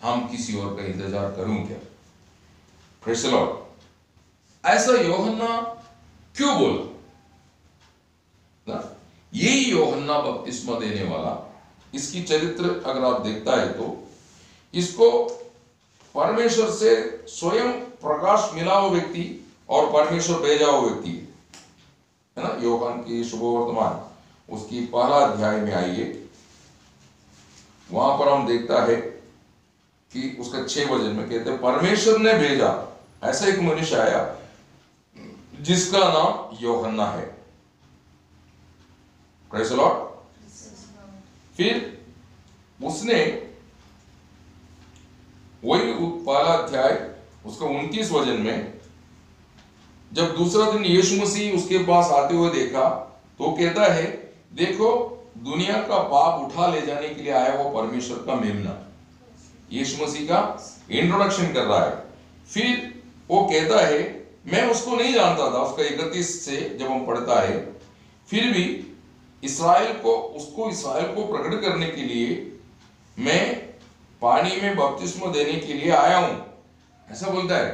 हम किसी और का इंतजार करूं क्या? Praise the Lord. ऐसा यूहन्ना क्यों बोला ना? यही यूहन्ना बपतिस्मा देने वाला, इसकी चरित्र अगर आप देखता है तो इसको परमेश्वर से स्वयं प्रकाश मिला हुआ व्यक्ति और परमेश्वर भेजा हुआ व्यक्ति है ना। यूहन्ना की शुभवर्तमान उसकी 1 अध्याय में आइए, वहां पर हम देखता है कि उसका 6 वचन में कहते हैं, परमेश्वर ने भेजा ऐसा एक मनुष्य आया जिसका नाम यूहन्ना है। Praise the Lord. फिर उसने वही 1 अध्याय उसका 29 वचन में जब दूसरा दिन यीशु मसीह उसके पास आते हुए देखा तो कहता है, देखो दुनिया का पाप उठा ले जाने के लिए आया वो परमेश्वर का मेमना। यीशु मसीह का इंट्रोडक्शन कर रहा है। फिर वो कहता है, मैं उसको नहीं जानता था। उसका 31 से जब हम पढ़ता है, फिर भी इसराइल को प्रकट करने के लिए मैं पानी में बपतिस्मा देने के लिए आया हूं, ऐसा बोलता है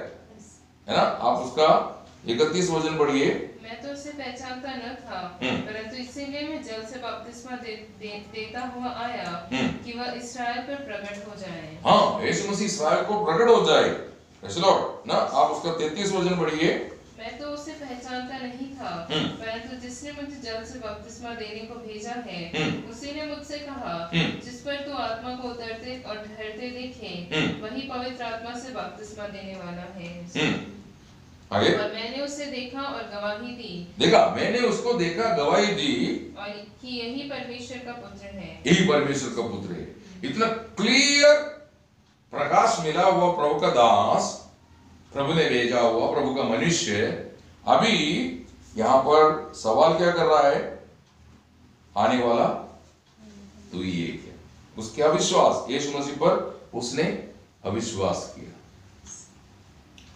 ना। आप उसका 31 वचन पढ़िए। मैं तो उसे पहचानता न था, परंतु इसीलिए मैं जल से बपतिस्मा देता हुआ आया कि वह इसराइल पर प्रकट हो जाए। हाँ, यीशु मसीह इसराइल को प्रकट हो जाए। प्रेज़ द लॉर्ड ना। आप उसका 33 वचन पढ़िए। मैं तो उसे पहचानता नहीं था, परंतु जिसने मुझे जल से बपतिस्मा देने को भेजा है उसी ने मुझसे कहा, जिस पर तू आत्मा को उतरते और ठहरते देखे वही पवित्र आत्मा से बपतिस्मा देने वाला है। आगे। और मैंने उसे देखा और गवाही दी। देखा, मैंने उसको देखा, गवाही दी और कि यही परमेश्वर का पुत्र है। यही परमेश्वर का पुत्र है। इतना क्लियर प्रकाश मिला हुआ प्रभु का दास, प्रभु ने भेजा हुआ प्रभु का मनुष्य, अभी यहां पर सवाल क्या कर रहा है, आने वाला तू ही है क्या? उसके अविश्वास, यीशु मसीह पर उसने अविश्वास किया।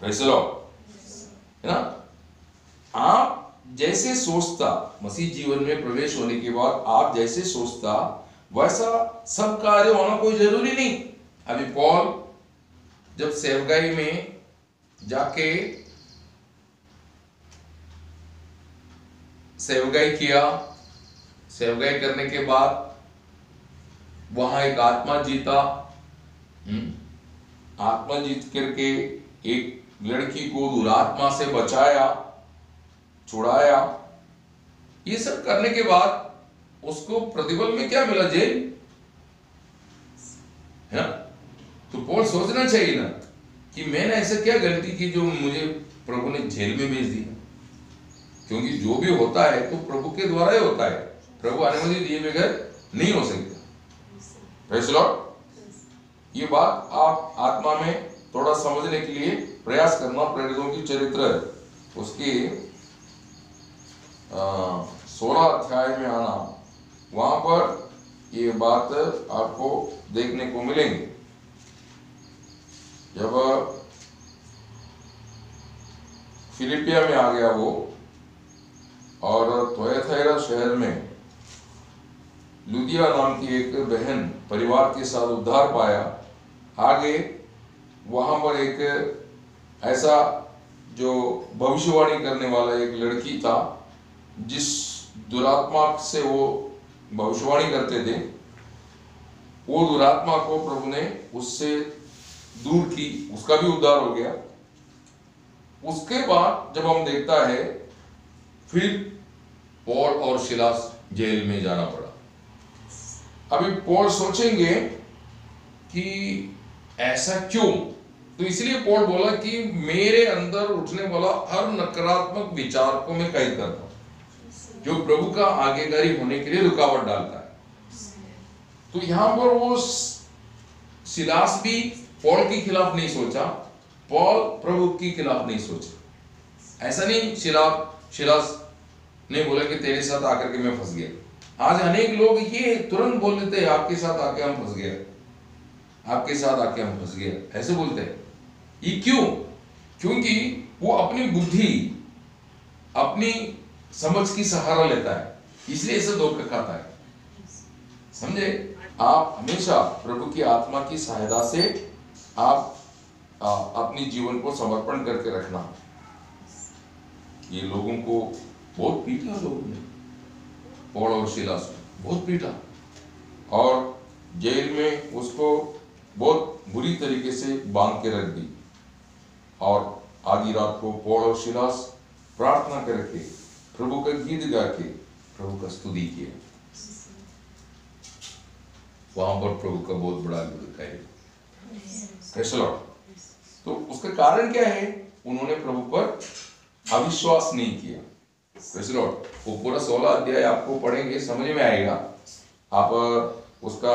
प्रेज़ द लॉर्ड, है ना। आप जैसे सोचता, मसीह जीवन में प्रवेश होने के बाद आप जैसे सोचता वैसा सब कार्य होना कोई जरूरी नहीं। अभी पॉल जब सेवकाई में जाके सेवकाई किया, सेवकाई करने के बाद वहां एक आत्मा जीता, आत्मा जीत करके एक लड़की को दुरात्मा से बचाया, छुड़ाया। ये सब करने के बाद उसको प्रतिफल में क्या मिला? जेल, है ना। तो पॉल सोचना चाहिए ना कि मैंने ऐसा क्या गलती की जो मुझे प्रभु ने जेल में भेज दिया। क्योंकि जो भी होता है तो प्रभु के द्वारा ही होता है, प्रभु अनुमति दिए बगैर नहीं हो सकता। Praise the Lord. ये बात आप आत्मा में थोड़ा समझने के लिए प्रयास करना। प्रेरितों की चरित्र उसके 16 अध्याय में आना, वहां पर ये बात आपको देखने को मिलेंगे। जब फिलिपिया में आ गया वो और थोएथाइरा शहर में लुदिया नाम की एक बहन परिवार के साथ उद्धार पाया। आगे वहां पर एक ऐसा जो भविष्यवाणी करने वाला एक लड़की था, जिस दुरात्मा से वो भविष्यवाणी करते थे, वो दुरात्मा को प्रभु ने उससे दूर की, उसका भी उद्धार हो गया। उसके बाद जब हम देखता है फिर पौल और सिलास जेल में जाना पड़ा। अभी पौल सोचेंगे कि ऐसा क्यों, तो इसलिए पौल बोला कि मेरे अंदर उठने वाला हर नकारात्मक विचार को मैं कैद करता हूं जो प्रभु का आज्ञाकारी होने के लिए रुकावट डालता है। तो यहां पर वो सिलास भी पौल के खिलाफ नहीं सोचा, पौल प्रभु के खिलाफ नहीं सोचा। ऐसा नहीं सिलास ने बोला कि तेरे साथ आकर के मैं फंस गया। आज अनेक लोग ये तुरंत बोल देते हैं आपके साथ आके हम फंस गए, आपके साथ आके हम फंस गए, ऐसे बोलते हैं। ये क्यों? क्योंकि वो अपनी बुद्धि, अपनी समझ की सहारा लेता है, इसलिए इसे धोखा खाता है। समझे? आप हमेशा प्रभु की आत्मा की सहायता से आप अपनी जीवन को समर्पण करके रखना। ये लोगों को बहुत पीटा, लोगों ने पौल और सिलास को बहुत पीटा और जेल में उसको बहुत बुरी तरीके से बांध के रख दी। और आधी रात को पौल और सिलास प्रार्थना करके प्रभु का गीत गा के प्रभु का स्तुति किया। वहां पर प्रभु का बहुत बड़ा कार्य। तो उसका कारण क्या है? उन्होंने प्रभु पर अविश्वास नहीं किया। वो पूरा 16 अध्याय आपको पढ़ेंगे, समझ में आएगा। आप उसका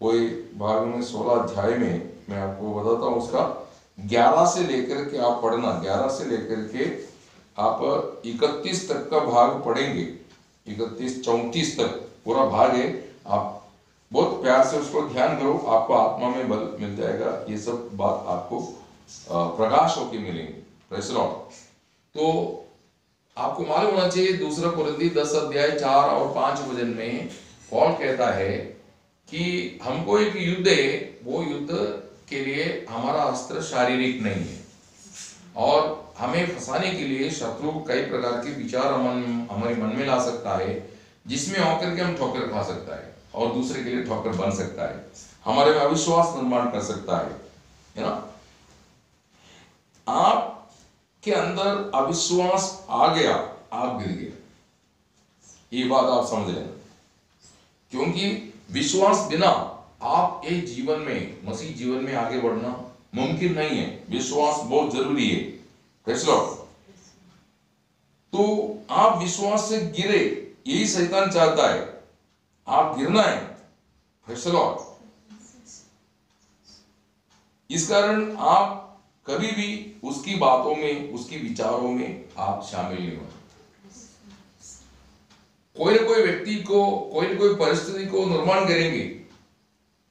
कोई भाग में 16 अध्याय में मैं आपको बताता हूँ, उसका 11 से लेकर के आप पढ़ना, 11 से लेकर के आप 31 तक का भाग पढ़ेंगे। 31-34 तक पूरा भाग है। आप बहुत प्यार से उसको ध्यान करो, आपको आत्मा में बल मिल जाएगा। ये सब बात आपको प्रकाश होके मिलेंगे। Praise the Lord. तो आपको मालूम होना चाहिए, दूसरा कुरिन्थी 10 अध्याय 4 और 5 वचन में पौल कहता है कि हमको एक युद्ध है, वो युद्ध के लिए हमारा अस्त्र शारीरिक नहीं है और हमें फंसाने के लिए शत्रु कई प्रकार के विचार हमारे मन में ला सकता है, जिसमें होकर के हम ठोकर खा सकता है और दूसरे के लिए ठोकर बन सकता है, हमारे में अविश्वास निर्माण कर सकता है ना। आप के अंदर अविश्वास आ गया, आप गिर गए, ये बात आप समझ लेना। क्योंकि विश्वास बिना आप एक जीवन में, मसीह जीवन में आगे बढ़ना मुमकिन नहीं है। विश्वास बहुत जरूरी है। Praise the Lord. तो आप विश्वास से गिरे, यही शैतान चाहता है, आप गिरना है। Praise the Lord. इस कारण आप कभी भी उसकी बातों में, उसकी विचारों में आप शामिल नहीं हो। कोई ना कोई व्यक्ति को, कोई ना कोई परिस्थिति को निर्माण करेंगे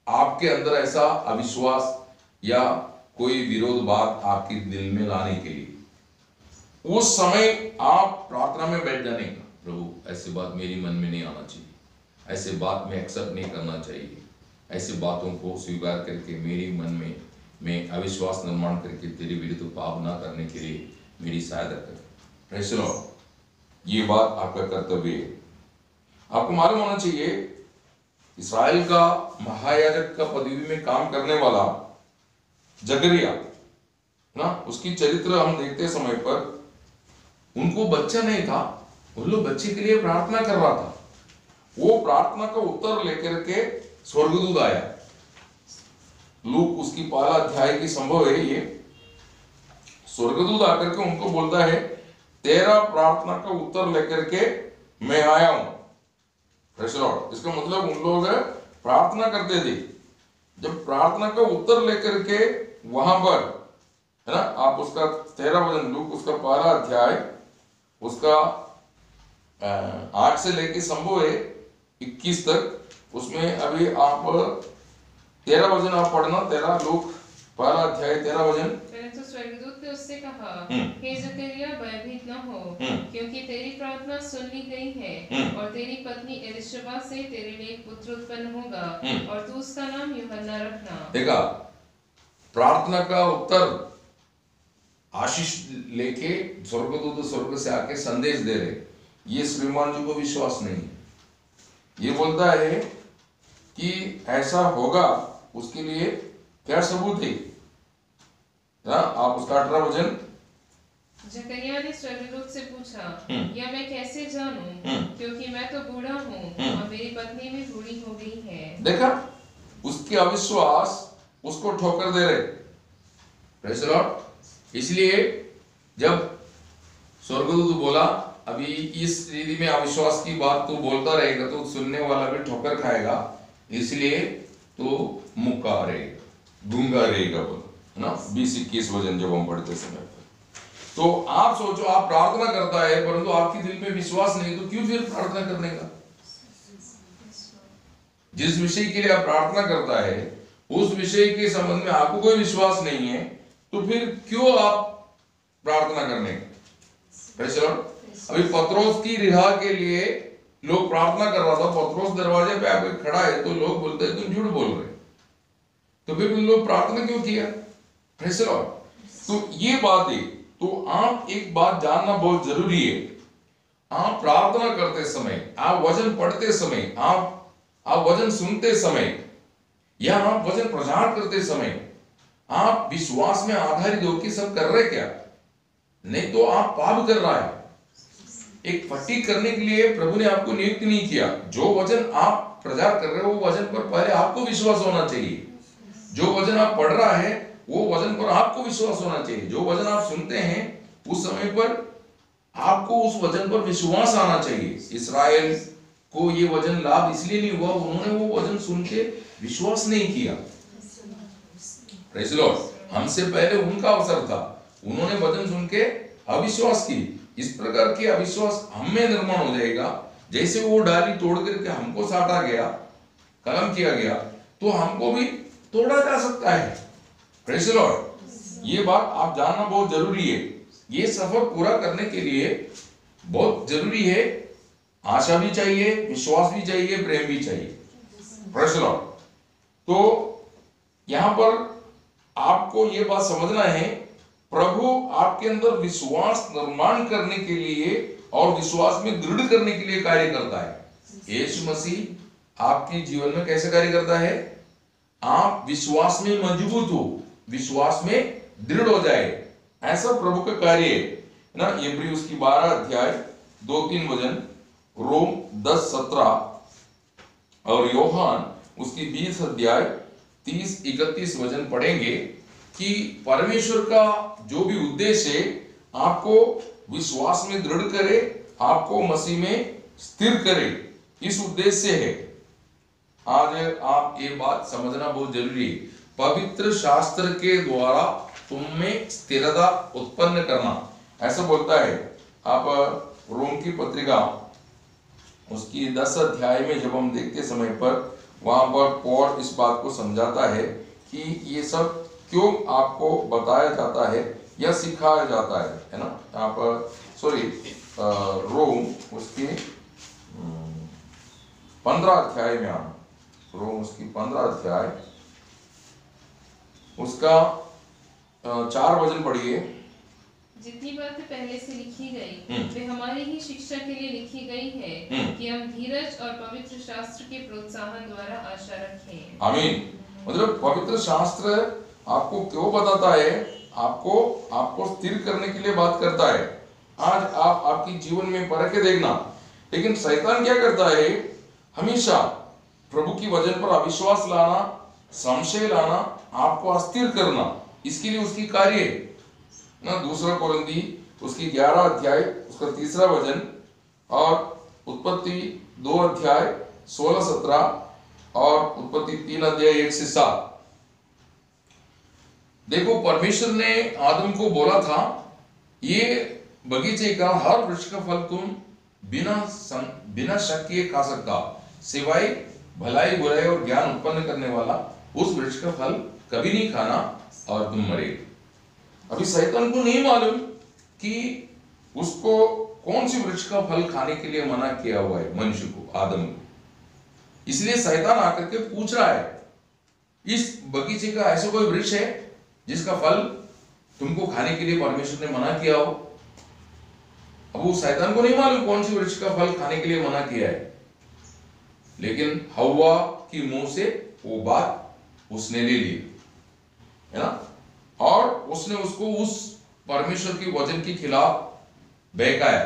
आपके अंदर ऐसा अविश्वास या कोई विरोध बात आपके दिल में लाने के लिए। उस समय आप प्रार्थना में बैठ जाने का, प्रभु ऐसी बात मेरी मन में नहीं आना चाहिए, ऐसे बात में एक्सेप्ट नहीं करना चाहिए, ऐसी बातों को स्वीकार करके मेरी मन में मैं अविश्वास निर्माण करके तेरे विरुद्ध पाप ना करने के लिए मेरी सहायता कर। Praise the Lord. ये बात आपका कर्तव्य है। आपको मालूम होना चाहिए इस्राएल का महायाजक का पदवी में काम करने वाला जकरिया ना, उसकी चरित्र हम देखते समय पर उनको बच्चा नहीं था, उन लोग बच्चे के लिए प्रार्थना कर रहा था। वो प्रार्थना का उत्तर लेकर के स्वर्गदूत आया। लूक उसकी पहला अध्याय की संभव है ये। स्वर्गदूत आकर के उनको बोलता है तेरा प्रार्थना का उत्तर लेकर के मैं आया हूं। Praise the Lord. इसका मतलब उन लोग प्रार्थना करते थे, जब प्रार्थना का उत्तर लेकर के वहां पर है ना, आप उसका 13 वचन, लूक उसका पहला अध्याय उसका 8 से लेके संभव है 21 तक, उसमें अभी आप 13 वचन आप पढ़ना, 13 लूक पहला अध्याय 13 वचन। परंतु स्वर्गदूत ने उससे कहा, हे जकरिया भयभीत न हो, क्योंकि तेरी प्रार्थना सुन ली गई है और तेरी पत्नी एलिशबा से तेरे लिए एक पुत्र उत्पन्न होगा और तू उसका नाम यूहन्ना रखना। देखा, प्रार्थना का उत्तर आशीष लेके स्वर्गदूत स्वर्ग से आके संदेश दे रहे। ये श्रीमान जी को विश्वास नहीं है। ये बोलता है कि ऐसा होगा, उसके लिए क्या सबूत है ना, आप उसका 18 वचन। जकरिया ने स्वर्गदूत से पूछा, या मैं कैसे जानूं, क्योंकि मैं तो बूढ़ा हूँ और मेरी पत्नी भी बूढ़ी हो गई है। देखा, उसकी अविश्वास उसको ठोकर दे रहे। Praise the Lord. इसलिए जब स्वर्गदूत बोला अभी इस स्थिति में अविश्वास की बात तो बोलता रहेगा तो सुनने वाला भी ठोकर खाएगा, इसलिए तो मुक्का रहेगा, गूंगा रहेगा, बोलो है ना, 20-21 वचन जब हम पढ़ते समय पर। तो आप सोचो, आप प्रार्थना करता है परंतु आपके दिल में विश्वास नहीं, तो क्यों फिर प्रार्थना करने का? जिस विषय के लिए आप प्रार्थना करता है उस विषय के संबंध में आपको कोई विश्वास नहीं है, तो फिर क्यों आप प्रार्थना करने का? Praise the Lord. अभी पत्रोस की रिहा के लिए लोग प्रार्थना कर रहा था, पत्रोस दरवाजे पे आके खड़ा है, तो लोग बोलते हैं तुम झूठ बोल रहे, तो फिर उन लोग प्रार्थना क्यों किया? Praise the Lord. तो ये बात है। तो आप एक बात जानना बहुत जरूरी है, आप प्रार्थना करते समय, आप वचन पढ़ते समय, आप वचन सुनते समय या आप वचन प्रचार करते समय आप विश्वास में आधारित होकर सब कर रहे क्या? नहीं तो आप पाप कर रहा है। एक फटी करने के लिए प्रभु ने आपको नियुक्त नहीं किया। जो वचन आप प्रचार कर रहे हो वो वचन पर पहले आपको विश्वास होना चाहिए। जो वचन आप पढ़ रहा है वो वचन पर आपको विश्वास होना चाहिए। जो वचन आप सुनते हैं उस समय पर आपको उस वचन पर विश्वास आना चाहिए। इस्राएल को ये वचन लाभ इसलिए नहीं हुआ, उन्होंने वो वचन सुन के विश्वास नहीं किया। Praise the Lord. हमसे पहले उनका अवसर था, उन्होंने वचन सुन के अविश्वास की। इस प्रकार की अविश्वास हम में निर्माण हो जाएगा। जैसे वो डाली तोड़ करके हमको साटा गया, कलम किया गया, तो हमको भी तोड़ा जा सकता है। Praise the Lord. ये बात आप जानना बहुत जरूरी है। ये सफर पूरा करने के लिए बहुत जरूरी है, आशा भी चाहिए, विश्वास भी चाहिए, प्रेम भी चाहिए। Praise the Lord. तो यहां पर आपको ये बात समझना है, प्रभु आपके अंदर विश्वास निर्माण करने के लिए और विश्वास में दृढ़ करने के लिए कार्य करता है। यीशु मसीह आपके जीवन में कैसे कार्य करता है? आप विश्वास में मजबूत हो, विश्वास में दृढ़ हो जाए, ऐसा प्रभु का कार्य है ना। इब्री उसकी 12 अध्याय 2-3 वचन, रोम 10-17 और योहान उसकी 20 अध्याय 30-31 वचन पढ़ेंगे कि परमेश्वर का जो भी उद्देश्य है आपको विश्वास में दृढ़ करे, आपको मसीह में स्थिर करे, इस उद्देश्य से है। आज आप ये बात समझना बहुत जरूरी है। पवित्र शास्त्र के द्वारा तुम में स्थिरता उत्पन्न करना, ऐसा बोलता है। आप रोम की पत्रिका उसकी 10 अध्याय में जब हम देखते समय पर वहां पर पौल इस बात को समझाता है कि ये सब क्यों आपको बताया जाता है या सिखाया जाता है ना। यहाँ पर सॉरी रोम उसकी 15 अध्याय में आना, रोम उसकी 15 अध्याय उसका 4 वचन पढ़िए। जितनी बातें पहले से लिखी गई वे हमारी ही शिक्षा के लिए लिखी गई है कि हम धीरज और पवित्र शास्त्र के प्रोत्साहन द्वारा आशा रखें। आमीन। मतलब पवित्र शास्त्र आपको क्यों बताता है, आपको स्थिर करने के लिए बात करता है। आज आप आपकी जीवन में परख के देखना, लेकिन शैतान क्या करता है, हमेशा प्रभु की वचन पर अविश्वास लाना, संशय लाना, आपको अस्थिर करना, इसके लिए उसकी कार्य ना। 2 कोरिन्थी उसकी 11 अध्याय उसका 3 वचन और उत्पत्ति 2 अध्याय 16-17 और उत्पत्ति 3 अध्याय 1 से 7। देखो परमेश्वर ने आदम को बोला था ये बगीचे का हर वृक्ष का फल तुम बिना शक किए खा सकता, सिवाय भलाई बुराई और ज्ञान उत्पन्न करने वाला उस वृक्ष का फल कभी नहीं खाना और तुम मरेगे। अभी शैतान को नहीं मालूम कि उसको कौन सी वृक्ष का फल खाने के लिए मना किया हुआ है मनुष्य को, आदम को। इसलिए शैतान आकर के पूछ रहा है इस बगीचे का ऐसा कोई वृक्ष है जिसका फल तुमको खाने के लिए परमेश्वर ने मना किया हो। अब वो शैतान को नहीं मालूम कौन सी वृक्ष का फल खाने के लिए मना किया है, लेकिन हव्वा की मुंह से वो बात उसने ले ली है ना, और उसने उसको उस परमेश्वर की वचन के खिलाफ बहकाया,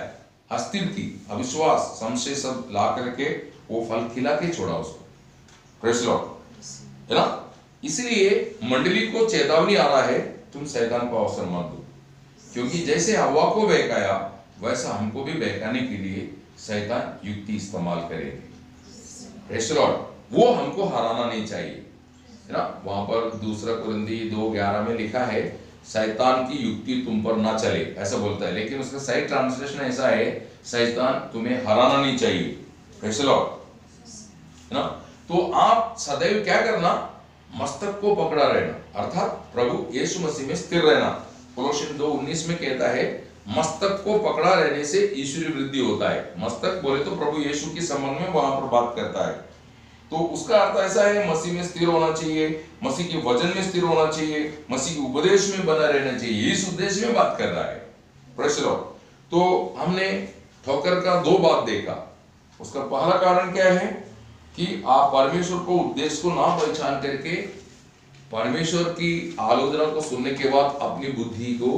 अस्थिर की, अविश्वास, संशय सब ला करके वो फल खिला के छोड़ा उसको। प्रेज़ लॉर्ड, है ना। इसलिए मंडली को चेतावनी आ रहा है तुम शैतान को अवसर मत दो, क्योंकि जैसे हव्वा को बहकाया वैसा हमको भी बहकाने के लिए शैतान युक्ति इस्तेमाल करेंगे। प्रेज़ लॉर्ड, वो हमको हराना नहीं चाहिए, है ना। वहां पर 2 कोरिन्थी 2:11 में लिखा है शैतान की युक्ति तुम पर ना चले, ऐसा बोलता है, लेकिन उसका सही ट्रांसलेशन ऐसा है शैतान तुम्हें हराना नहीं चाहिए। प्रेज़ लॉर्ड, है ना। तो आप सदैव क्या करना, मस्तक को पकड़ा रहना, अर्थात प्रभु यीशु मसीह में स्थिर रहना। कोलोसियन 2:19 में कहता है मस्तक को पकड़ा रहने से ईश्वरीय वृद्धि होता है। मस्तक बोले तो प्रभु यीशु के संबंध में वहां पर बात करता है। तो उसका अर्थ ऐसा है मसीह में स्थिर होना चाहिए, मसीह के वचन में स्थिर होना चाहिए, मसीह के उपदेश में बना रहना चाहिए, इस उद्देश्य में बात कर रहा है। Praise Lord. तो हमने ठोकर का 2 बात देखा। उसका पहला कारण क्या है कि आप परमेश्वर को उद्देश्य को ना पहचान करके परमेश्वर की आलोचना को सुनने के बाद अपनी बुद्धि को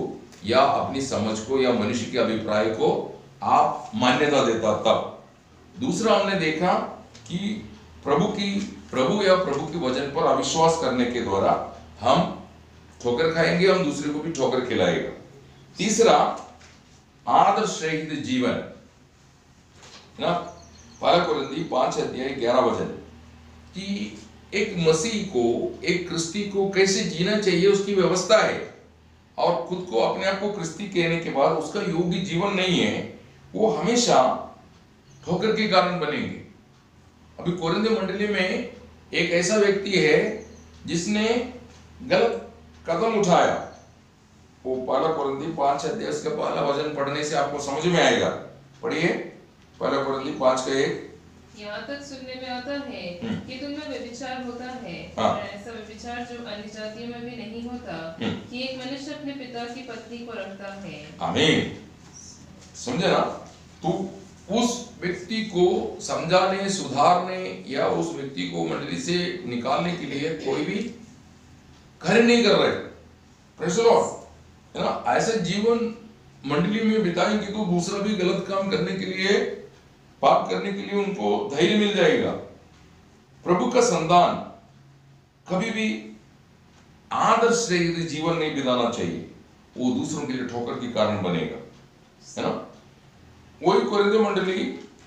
या अपनी समझ को या मनुष्य के अभिप्राय को आप मान्यता देता। तब दूसरा हमने देखा कि प्रभु या प्रभु के वचन पर अविश्वास करने के द्वारा हम ठोकर खाएंगे, हम दूसरे को भी ठोकर खिलाएगा। तीसरा आदर्श रहित जीवन ना, 2 कोरिन्थी 5 अध्याय 11 वचन कि एक मसीह को, एक क्रिस्ती को कैसे जीना चाहिए उसकी व्यवस्था है, और खुद को अपने आप को क्रिस्ती कहने के बाद उसका योग्य जीवन नहीं है, वो हमेशा ठोकर के कारण बनेंगे। अभी कोरिन्थ मंडली में एक ऐसा व्यक्ति है जिसने गलत कदम उठाया। वो 2 कोरिन्थी 5 अध्याय का पहला वचन पढ़ने से आपको समझ में आएगा। पढ़िए 2 कोरिन्थी 5:1। यहाँ तक सुनने में आता है कि तुममें व्यभिचार होता है, हाँ। ऐसा व्यभिचार जो अन्य जातियों में भी नहीं होता, कि एक मनुष्य अपने पिता की पत्नी को रखता है। आमीन। समझे ना। तो उस व्यक्ति को समझाने, सुधारने या उस व्यक्ति को मंडली से निकालने के लिए कोई भी कार्य नहीं कर रहे। प्रेज़ लॉर्ड, है ना। ऐसा जीवन मंडली में बिताएंगे तो दूसरा भी गलत काम करने के लिए, पाप करने के लिए उनको धैर्य मिल जाएगा। प्रभु का संतान कभी भी आदर्श रहित जीवन नहीं बिताना चाहिए, वो दूसरों के लिए ठोकर के कारण बनेगा, है ना। वही कोरिन्थ मंडली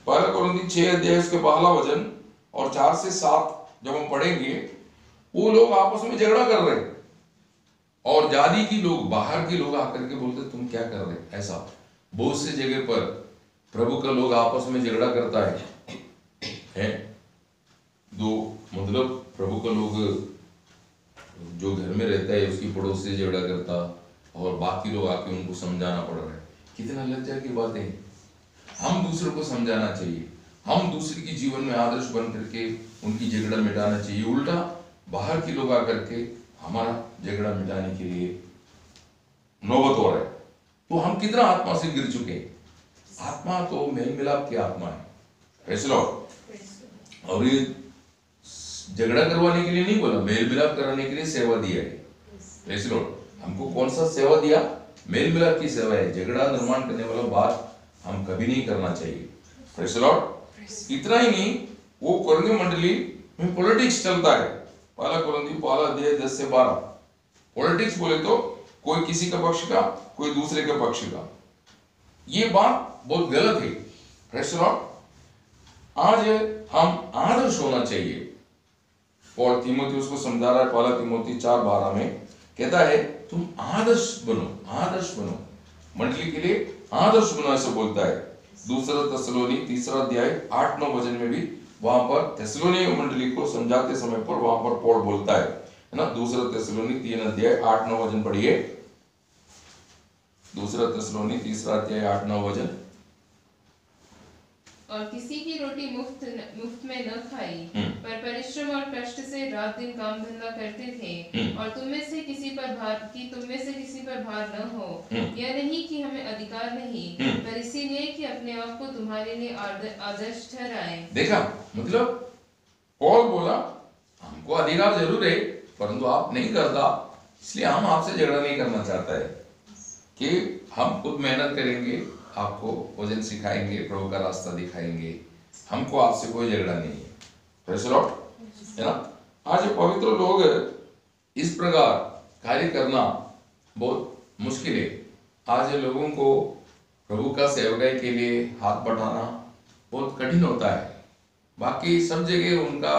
2 कोरिन्थी 6 अध्याय उसके पहला वचन और 4 से 7 जब हम पढ़ेंगे, वो लोग आपस में झगड़ा कर रहे और जाति की लोग, बाहर के लोग आकर के बोलते तुम क्या कर रहे। ऐसा बहुत से जगह पर प्रभु का लोग आपस में झगड़ा करता है दो, मतलब प्रभु का लोग जो घर में रहता है उसकी पड़ोस से झगड़ा करता और बाकी लोग आके उनको समझाना पड़ रहा है। कितना लज्जा की बात है। हम दूसरों को समझाना चाहिए, हम दूसरे की जीवन में आदर्श बन करके उनकी झगड़ा मिटाना चाहिए। उल्टा बाहर के लोग आकर के हमारा झगड़ा मिटाने के लिए नौबत हो रहा है। तो हम कितना आत्मा से गिर चुके हैं। आत्मा तो मेल मिलाप की आत्मा है, प्रेज़ लॉर्ड। और ये झगड़ा करवाने के लिए नहीं बोला, मेल मिलाप कराने के लिए सेवा दिया है, प्रेज़ लॉर्ड। हमको कौन सा सेवा दिया? मेल मिलाप की सेवा है। झगड़ा निर्माण करने वाला बात हम कभी नहीं करना चाहिए, प्रेज़ लॉर्ड। इतना ही नहीं, वो कुरिन्थियों मंडली में पॉलिटिक्स चलता है। पहला कुरिन्थियों पहला अध्याय 10 से 12। पॉलिटिक्स बोले तो कोई किसी का पक्ष का, कोई दूसरे के पक्ष का। ये बात बहुत गलत है, प्रेज़ लॉर्ड। आज हम आदर्श होना चाहिए। पौल तीमुथियुस को समझा रहा है, पहला तीमुथी 4:12 में कहता है तुम आदर्श बनो, आदर्श बनो, मंडली के लिए आदर्श बनो, ऐसा बोलता है। दूसरा थिस्सलुनी 3 अध्याय 8-9 वचन में भी वहां पर थिस्सलुनी मंडली को समझाते समय पर वहां पर पौल बोलता है ना। दूसरा थिस्सलुनी 3 अध्याय 8-9 वचन पढ़िए। दूसरा थिस्सलुनी 3 अध्याय 8-9 वचन। और किसी की रोटी मुफ्त में न खाई, पर परिश्रम और कष्ट से रात दिन काम धंधा करते थे। और तुम में से किसी पर भार न हो। यह नहीं कि हमें अधिकार नहीं, पर इसीलिए कि अपने आप को तुम्हारे लिए आदर्श ठहराए। देखा, मतलब पौल बोला हमको अधिकार जरूर है, परंतु आप नहीं करता, इसलिए हम आपसे झगड़ा नहीं करना चाहता है कि हम खुद मेहनत करेंगे, आपको वजन सिखाएंगे, प्रभु का रास्ता दिखाएंगे। हमको आपसे कोई झगड़ा नहीं है, प्रेज़ लॉर्ड, है ना। आज पवित्र लोग इस प्रकार कार्य करना बहुत मुश्किल है। आज लोगों को प्रभु का सेवकाई के लिए हाथ बढ़ाना बहुत कठिन होता है। बाकी सब जगह उनका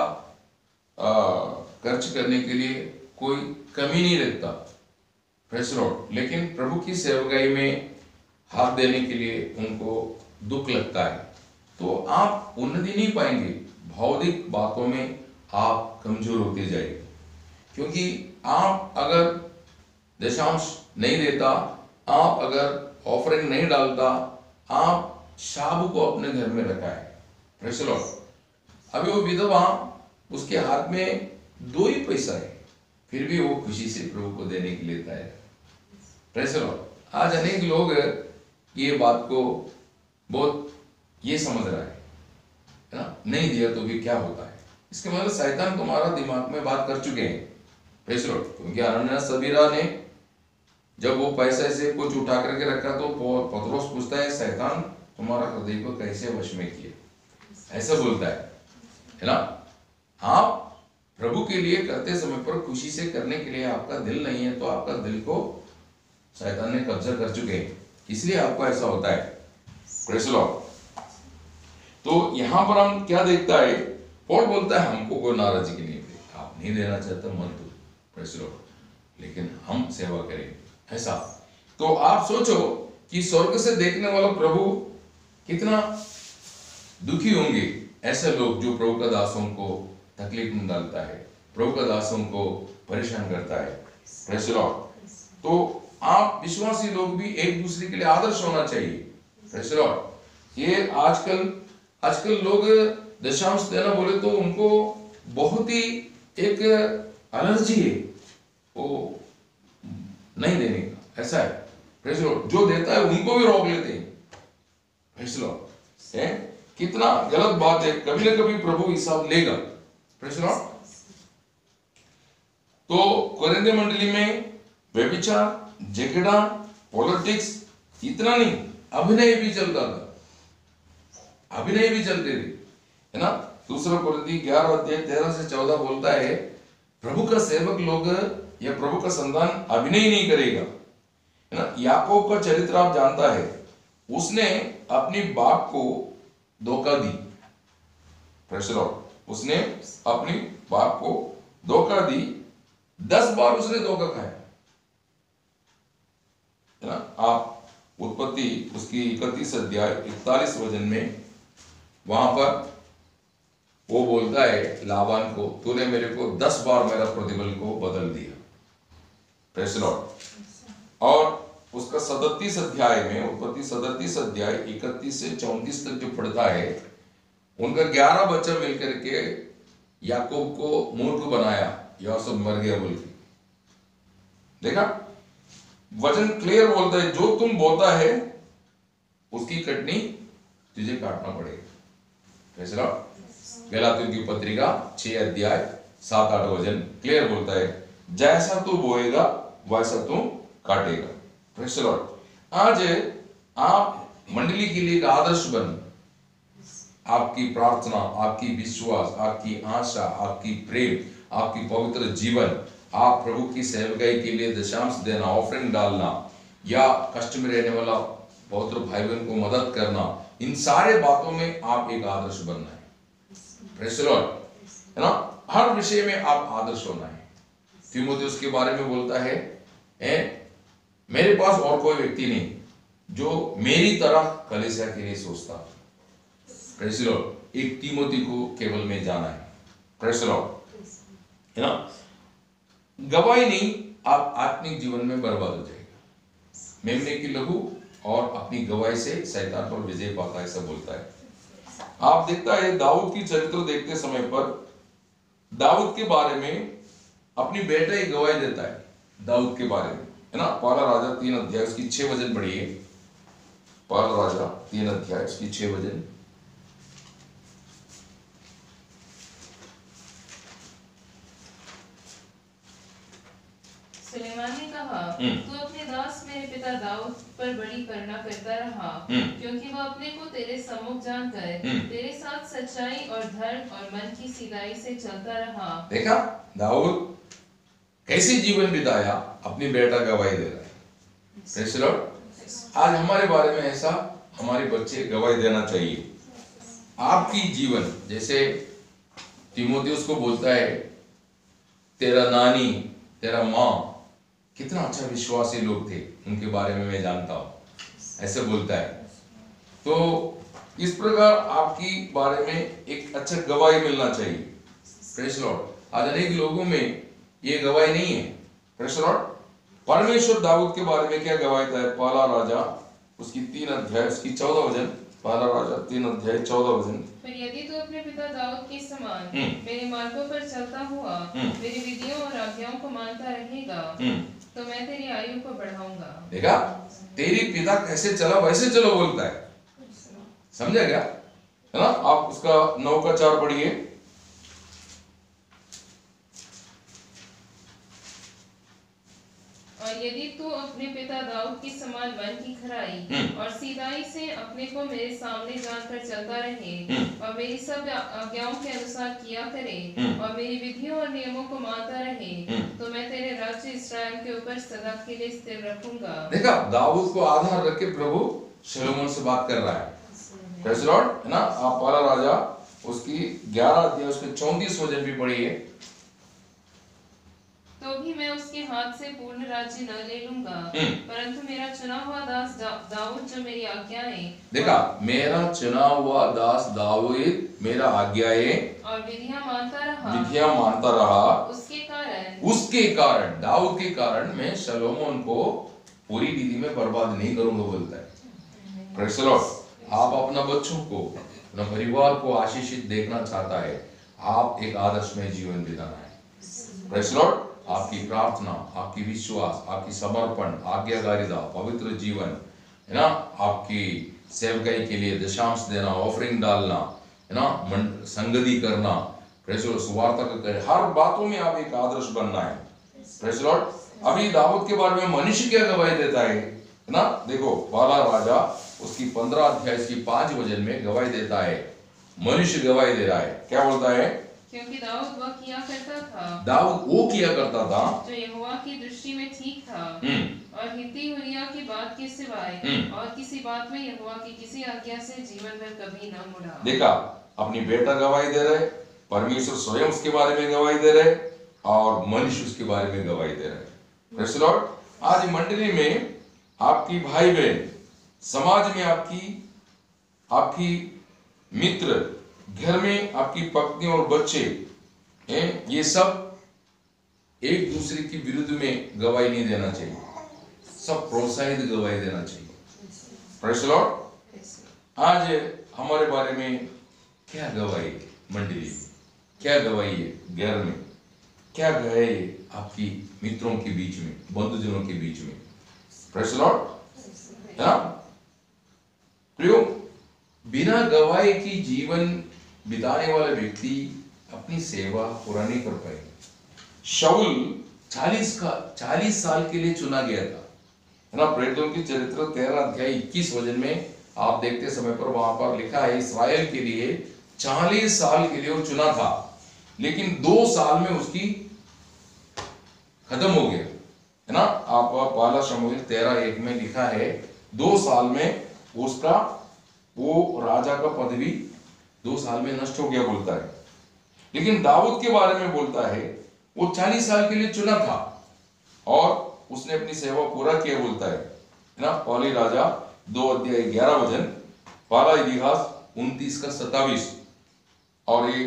खर्च करने के लिए कोई कमी नहीं रहता, प्रेज़ लॉर्ड। लेकिन प्रभु की सेवकाई में हाथ देने के लिए उनको दुख लगता है। तो आप उन्नति नहीं पाएंगे, भौतिक बातों में आप कमजोर होते जाएंगे। क्योंकि आप अगर दशांश नहीं देता, आप अगर ऑफरिंग नहीं डालता, आप शाबू को अपने घर में रखा है, प्रेज़ लॉर्ड। अभी वो विधवा, उसके हाथ में 2 ही पैसा है, फिर भी वो खुशी से प्रभु को देने के लिए तैयार है, प्रेज़ लॉर्ड। आज अनेक लोग ये बात को बहुत ये समझ रहा है ना, नहीं दिया तो भी क्या होता है। इसके मतलब शैतान तुम्हारा दिमाग में बात कर चुके हैं, प्रेज़ लॉर्ड। क्योंकि अनन्यास सफीरा ने जब वो पैसे से कुछ उठा करके रखा तो पतरस पूछता है शैतान तुम्हारा हृदय को कैसे वश में किया, ऐसा बोलता है ना। आप प्रभु के लिए करते समय पर खुशी से करने के लिए आपका दिल नहीं है, तो आपका दिल को शैतान ने कब्जा कर चुके हैं, इसलिए आपको ऐसा होता है, प्रेज़ लॉर्ड। तो यहां पर हम क्या देखता है, पौल बोलता है हमको कोई नाराजगी नहीं है, आप नहीं देना चाहते मत दो, प्रेज़ लॉर्ड, लेकिन हम सेवा करेंगे, ऐसा। तो आप सोचो कि स्वर्ग से देखने वाला प्रभु कितना दुखी होंगे ऐसे लोग जो प्रभु का दासों को तकलीफ में डालता है, प्रभु का दासों को परेशान करता है, प्रेज़ लॉर्ड। तो आप विश्वासी लोग भी एक दूसरे के लिए आदर्श होना चाहिए, प्रेज़ लॉर्ड। ये आजकल लोग दशांश देना बोले तो उनको बहुत ही एक एलर्जी है, वो नहीं देने का, ऐसा है, प्रेज़ लॉर्ड। जो देता है उनको भी रोक लेते हैं, प्रेज़ लॉर्ड। कितना गलत बात है, कभी ना कभी प्रभु हिसाब लेगा, प्रेज़ लॉर्ड। तो कुरिन्थियों मंडली में व्यभिचार, झगड़ा, पॉलिटिक्स, इतना नहीं, अभिनय भी चलता था, अभिनय भी चलते थे, है ना। दूसरा कुरिन्थियों 11 अध्याय 13 से 14 बोलता है प्रभु का सेवक लोग या प्रभु का संतान अभिनय नहीं करेगा, है ना। याकूब का चरित्र आप जानता है, उसने अपनी बाप को धोखा दी, प्रेज़ लॉर्ड। उसने अपनी बाप को धोखा दी, 10 बार उसने धोखा खाया, है ना। आप उत्पत्ति उसकी 31 अध्याय 41 वचन में वहां पर वो बोलता है लाबान को, तूने मेरे को 10 बार मेरा प्रतिफल को बदल दिया। Praise the Lord. और उसका 37 अध्याय में, उत्पत्ति 37 अध्याय 31 से 34 तक जो पढ़ता है, उनका 11 बच्चा मिलकर के याकूब को मूर्ख बनाया, यूसुफ मर गया बोल के। देखा, वचन क्लियर बोलता है, जो तुम बोता है उसकी कटनी तुझे काटना पड़ेगा। Praise the Lord. गलातियों की पत्रिका 6 अध्याय 7-8 वचन क्लियर बोलता है, जैसा तू बोएगा वैसा तू काटेगा। Praise the Lord. आज आप मंडली के लिए एक आदर्श बन, आपकी प्रार्थना, आपकी विश्वास, आपकी आशा, आपकी प्रेम, आपकी पवित्र जीवन, आप प्रभु की सेवकाई के लिए दशांश देना, ऑफरिंग डालना, या कष्ट में रहने वाला पवित्र भाई बहन को मदद करना, इन सारे बातों में आप एक आदर्श बनना है। प्रेज़ द लॉर्ड, है ना। हर विषय में आप आदर्श होना है। तीमुथियुस के बारे में बोलता है, मेरे पास और कोई व्यक्ति नहीं जो मेरी तरह कलीसिया के लिए सोचता। Praise the Lord. एक तीमुथी को केवल में जाना है। प्रेज़ द लॉर्ड, है ना। गवाही नहीं, आप आत्मिक जीवन में बर्बाद हो जाएगा। मेमने की लहू और अपनी गवाही से शैतान पर विजय पाता है, ऐसा बोलता है। आप देखता है दाऊद की चरित्र देखते समय पर दाऊद के बारे में अपनी बेटा ही गवाही देता है दाऊद के बारे में, है ना। पहला राजा 3 अध्याय उसकी 6 वचन पढ़िए। पहला राजा 3 अध्याय उसकी 6 वचन। सुलेमान ने कहा, तू अपने दास मेरे पिता दाऊद पर बड़ी करुणा करता रहा, क्योंकि वह अपने को तेरे सम्मुख जानकर तेरे साथ सच्चाई और धर्म और मन की सीधाई से चलता रहा। देखा दाऊद कैसे जीवन बिताया, अपनी बेटा गवाही दे रहा है। Praise the Lord. आज हमारे बारे में ऐसा हमारे बच्चे गवाही देना चाहिए। आपकी जीवन, जैसे तीमुथियुस को बोलता है, तेरा नानी, तेरा माँ कितना अच्छा विश्वासी लोग थे, उनके बारे में मैं जानता हूं, ऐसे बोलता है। तो इस प्रकार आपकी बारे में एक अच्छा गवाही मिलना चाहिए। Praise the Lord. आज अनेक लोगों में ये गवाही नहीं है। Praise the Lord. परमेश्वर दाऊद के बारे में क्या गवाही देता है? पहला राजा उसकी 3 अध्याय उसकी 14 वचन। पहला राजा 3 अध्याय 14 वचन। फिर यदि तू अपने पिता दाऊद के समान मेरे मार्गों पर चलता हुआ मेरी विधियों और आज्ञाओं को मानता रहेगा, तो मैं तेरी आयु को बढ़ाऊंगा। देखा, तेरी पिता कैसे चला वैसे चलो बोलता है। समझा क्या, है ना। आप उसका 9 का 4 पढ़िए। और यदि तू अपने पिता दाऊद के समान मन की खराई और सीधाई से अपने को मेरे सामने जानकर चलता रहे और मेरी सब आज्ञाओं के अनुसार किया करे और मेरी विधियों और नियमों को मानता रहे, तो मैं तेरे राज्य इस्राएल के ऊपर सदा के लिए स्थिर रखूंगा। देखा, दाऊद को आधार रख के प्रभु शलोमोन से बात कर रहा है। प्रेज़ द लॉर्ड, है ना। आप पहला राजा उसकी 11 अध्याय उसके 34 वचन भी पढ़िए। तो भी मैं उसके हाथ से पूर्ण राज्य न ले लूंगा, परंतु मेरा चुना हुआ दास दाऊद जो मेरी आज्ञाएं, देखा, मेरा चुना हुआ दास दाऊद मेरा आज्ञाएं और विधियां मानता रहा, उसके कारण दाऊद के कारण मैं शलोमोन को पूरी विधि में बर्बाद नहीं करूंगा बोलता है। Praise the Lord. आप अपना बच्चों को, अपना परिवार को आशीषित देखना चाहता है, आप एक आदर्श में जीवन बिताना है। Praise the Lord. आपकी प्रार्थना, आपकी विश्वास, आपकी समर्पण, आज्ञाकारिता, पवित्र जीवन, है ना, आपकी सेवकाई के लिए दशांश देना, ऑफरिंग डालना, है ना, संगति करना, प्रेज़ द लॉर्ड, सुवार्ता करे, हर बातों में आप एक आदर्श बनना है। Praise the Lord. अभी दाऊद के बारे में मनुष्य क्या गवाही देता है ना। देखो, पहला राजा उसकी 15 अध्याय की 5 वचन में गवाही देता है। मनुष्य गवाही दे रहा है, क्या बोलता है? क्योंकि दाऊद वो किया करता था जो यहोवा की दृष्टि में ठीक था, और हित्ती उरिय्याह की बात के सिवाय और किसी बात में यहोवा की किसी आज्ञा से जीवन भर कभी न मुड़ा। देखा, अपनी बेटा गवाही दे रहे, परमेश्वर स्वयं उसके बारे में गवाही दे रहे, और मनुष्य उसके बारे में गवाही दे रहे। Praise the Lord. आज मंडली में आपकी भाई बहन समाज में आपकी मित्र, घर में आपकी पत्नी और बच्चे हैं, ये सब एक दूसरे की विरुद्ध में गवाही नहीं देना चाहिए, सब प्रोत्साहित गवाही देना चाहिए। Praise the Lord. आज हमारे बारे में क्या गवाही मंडली में, क्या गवाही है घर में, क्या गवाही है आपकी मित्रों के बीच में, बंधुजनों के बीच में। Praise the Lord. प्रियो, बिना गवाही की जीवन बिताने वाला व्यक्ति अपनी सेवा पूरा नहीं कर पाएगा। शाऊल 40 साल के लिए चुना गया था, है ना। प्रेरितों की चरित्र 13 अध्याय 21 वचन में आप देखते समय पर वहां पर लिखा है, इस्राएल के लिए 40 साल के लिए वो चुना था, लेकिन 2 साल में उसकी खत्म हो गया, है ना। आप पहला शमूएल 13:1 में लिखा है 2 साल में उसका वो राजा का पदवी 2 साल में नष्ट हो गया बोलता है। लेकिन दाऊद के बारे में बोलता है वो 40 साल के लिए चुना था और उसने अपनी सेवा पूरा किया बोलता है ना। पहली राजा 2:11 वचन, पहला इतिहास 29:27 और ये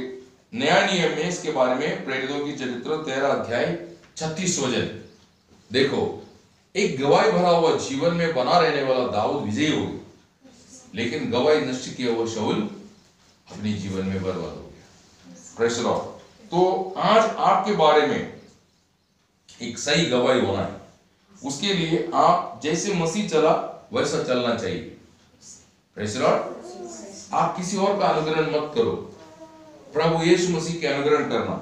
नया नियम में इसके बारे में प्रेरितों की चरित्र 13 अध्याय 36 वचन। देखो, एक गवाही भरा हुआ जीवन में बना रहने वाला दाऊद विजयी हो गया, लेकिन गवाही नष्ट किया हुआ शाऊल अपने जीवन में बर्बाद हो गया। Praise the Lord. तो आज आपके बारे में एक सही गवाही होना है, उसके लिए आप जैसे मसीह चला वैसा चलना चाहिए। Praise the Lord. आप किसी और का अनुकरण मत करो, प्रभु यीशु मसीह के अनुकरण करना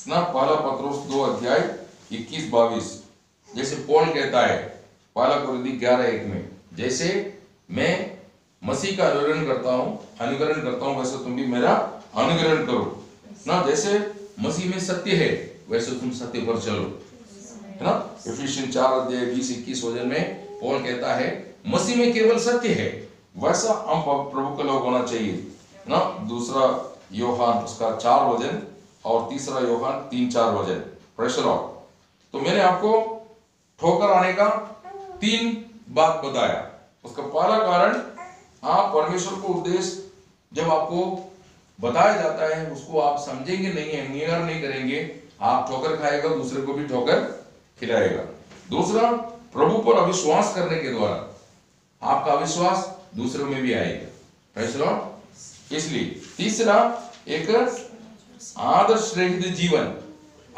ना। पहला पत्रोस 2:21-22, जैसे पौल कहता है पहला कुरिन्थी 11:1 में, जैसे मैं मसीह का अनुकरण करता हूं वैसे तुम भी मेरा अनुकरण करो ना। जैसे मसीह में सत्य है वैसे तुम सत्य पर चलो, है ना। इफिसियन 4:20-21 वचन में पौल कहता है मसीह में केवल सत्य है, वैसा हम प्रभु का लोग होना चाहिए ना। दूसरा योहान उसका 4 वचन और तीसरा योहान 3-4 वचन। Praise the Lord. तो मैंने आपको ठोकर आने का 3 बात बताया। उसका पहला कारण, आप परमेश्वर को उद्देश्य जब आपको बताया जाता है उसको आप समझेंगे नहीं, अंगीकार नहीं करेंगे, आप ठोकर खाएगा, दूसरे को भी ठोकर खिलाएगा। दूसरा, प्रभु पर अविश्वास करने के द्वारा आपका अविश्वास दूसरों में भी आएगा। Praise the Lord. इसलिए तीसरा, एक आदर्श रहित जीवन।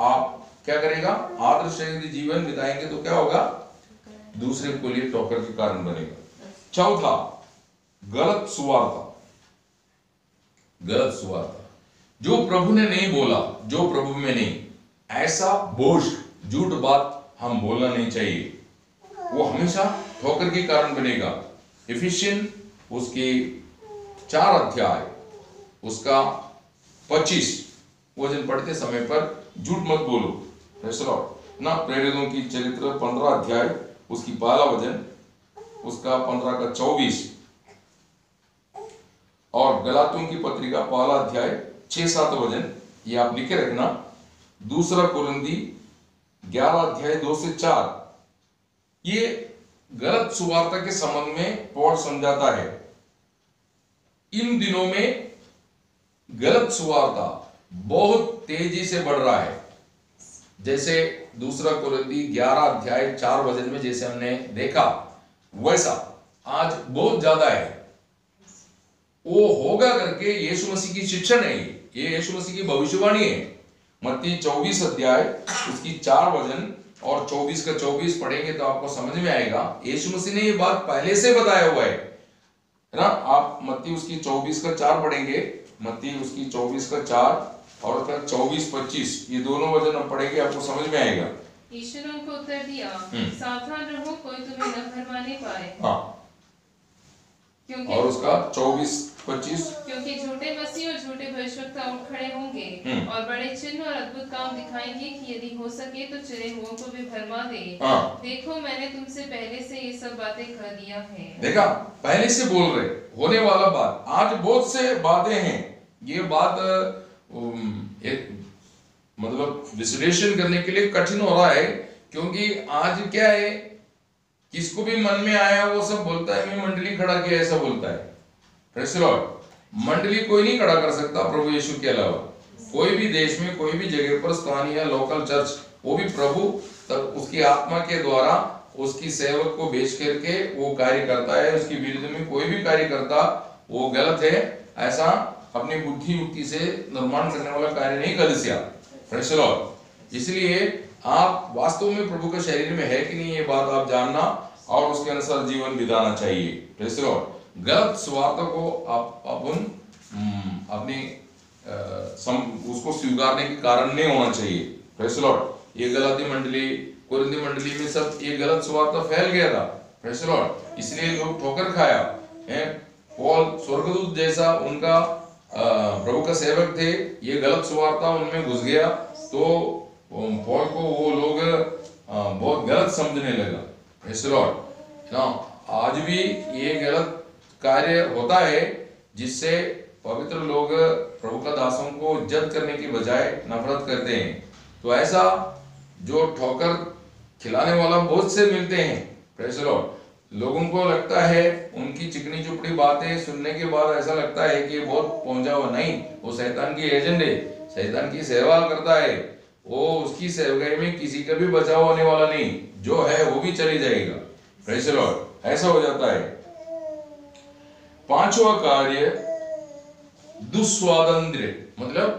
आप क्या करेगा? आदर्श रहित जीवन बिताएंगे तो क्या होगा? दूसरे को लिए ठोकर के कारण बनेगा। चौथा, गलत सुवार्ता। गलत सुवार्ता, जो प्रभु ने नहीं बोला, जो प्रभु में नहीं, ऐसा बोझ झूठ बात हम बोलना नहीं चाहिए, वो हमेशा ठोकर के कारण बनेगा। इफिसियन उसके 4 अध्याय उसका 25 वचन पढ़ते समय पर झूठ मत बोलो। प्रेज़ द लॉर्ड ना। प्रेरितों की चरित्र 15 अध्याय उसकी 12 वचन, उसका 15-24 और गलातियों की पत्रिका 1 अध्याय 6-7 वचन, ये आप लिखे रखना। दूसरा कुरिन्थी 11 अध्याय 2-4, ये गलत सुवार्ता के संबंध में पौल समझाता है। इन दिनों में गलत सुवार्ता बहुत तेजी से बढ़ रहा है। जैसे दूसरा कुरिन्थी 11 अध्याय 4 वचन में जैसे हमने देखा, वैसा आज बहुत ज्यादा है। वो होगा करके यीशु मसीह की शिक्षा नहीं, ये यीशु मसीह की भविष्यवाणी है। मत्ती 24 अध्याय उसकी 4 वचन और 24 पढ़ेंगे तो आपको समझ में आएगा। यीशु मसीह ने ये बात पहले से बताया हुआ है ना। आप मत्ती उसकी 24 पढ़ेंगे, मत्ती उसकी 24 और उसका 24-25, ये दोनों वचन हम पढ़ेंगे, आपको समझ में आएगा। यीशु ने उनको उत्तर दिया, सावधान रहो, कोई तुम्हें न भरमाने पाए। हाँ, और उसका 24-25, क्योंकि झूठे मसीह और झूठे भविष्यवक्ता उठ खड़े होंगे और बड़े चिन्ह और अद्भुत काम दिखाएंगे कि यदि हो सके तो चुने हुओं को भी भरमा दे। देखो, मैंने तुमसे पहले से ये सब बातें कह दिया है। देखा, पहले से बोल रहे, होने वाला बात। आज बहुत से बातें हैं, ये बात मतलब विश्लेषण करने के लिए कठिन हो रहा है, क्योंकि आज क्या है, किसको भी मन में आया वो सब बोलता है मैं मंडली खड़ा किया, ऐसा बोलता है। Praise the Lord. मंडली कोई नहीं खड़ा कर सकता प्रभु यीशु के अलावा। कोई भी देश में कोई भी जगह पर स्थानीय लोकल चर्च, वो भी प्रभु तब उसकी आत्मा के द्वारा उसकी सेवक को भेज करके वो कार्य करता है। उसकी विरुद्ध में कोई भी कार्य करता वो गलत है, ऐसा अपनी बुद्धि युक्ति से निर्माण करने वाला कार्य नहीं कलीसिया। Praise the Lord. इसलिए आप वास्तव में प्रभु के शरीर में है कि नहीं ये बात आप जानना और उसके अनुसार जीवन बिताना चाहिए। Praise the Lord. गलत स्वार्थ को आप अपन अपनी उसको स्वीकारने के कारण नहीं होना चाहिए। Praise the Lord. ये गलाती मंडली, कोरिन्थी मंडली में सब ये गलत स्वार्थ फैल गया था। Praise the Lord. इसलिए लोग ठोकर खाया है। पौल स्वर्गदूत जैसा उनका प्रभु का सेवक थे, ये गलत स्वार्थ उनमें घुस गया तो पौल को वो लोग बहुत गलत समझने लगा। Praise the Lord. आज भी ये गलत कार्य होता है जिससे पवित्र लोग प्रभु का दासों को इज्जत करने की बजाय नफरत करते हैं। तो ऐसा जो ठोकर खिलाने वाला बहुत से मिलते हैं। Praise the Lord. लोगों को लगता है उनकी चिकनी चुपड़ी बातें सुनने के बाद ऐसा लगता है कि बहुत पहुंचा हुआ, नहीं, वो शैतान की एजेंट है, शैतान की सेवा करता है। वो उसकी सेवकाई में किसी का भी बचाव होने वाला नहीं, जो है वो भी चली जाएगा। Praise the Lord. ऐसा हो जाता है। पांचवा कार्य दुस्वातंत्र्य, मतलब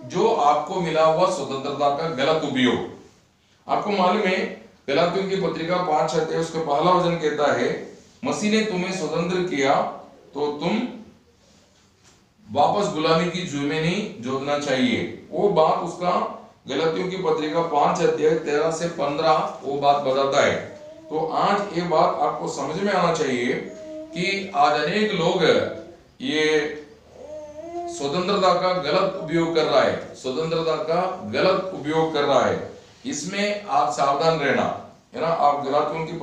जो आपको मिला हुआ स्वतंत्रता का गलत उपयोग। आपको मालूम है गलातियों की पत्रिका 5 अध्याय उसका पहला वचन कहता है मसीह ने तुम्हें स्वतंत्र किया तो तुम वापस गुलामी की जुए में नहीं जोड़ना चाहिए। वो बात उसका गलातियों की पत्रिका 5 अध्याय 13 से 15 वो बात बताता है। तो आज ये बात आपको समझ में आना चाहिए कि आज अनेक लोग ये स्वतंत्रता का गलत उपयोग कर रहा है, स्वतंत्रता का गलत उपयोग कर रहा है। इसमें आप सावधान रहना है ना। आप गलातियों की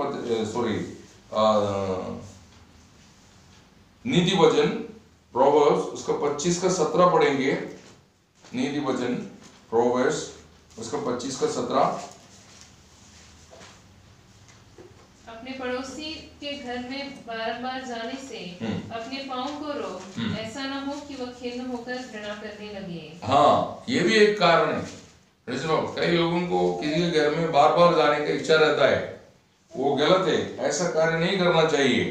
नीति वचन प्रोवर्ब्स उसका 25 का 17 पढ़ेंगे। नीति वचन प्रोवर्ब्स उसका 25 का 17। अपने पड़ोसी के घर में बार-बार जाने से अपने पाँव को रोक, ऐसा ना हो कि वह खिन्न होकर घृणा करने लगे। हाँ, ये भी एक कारण है। कई लोगों को किसी के घर में बार बार जाने का इच्छा रहता है, वो गलत है, ऐसा कार्य नहीं करना चाहिए,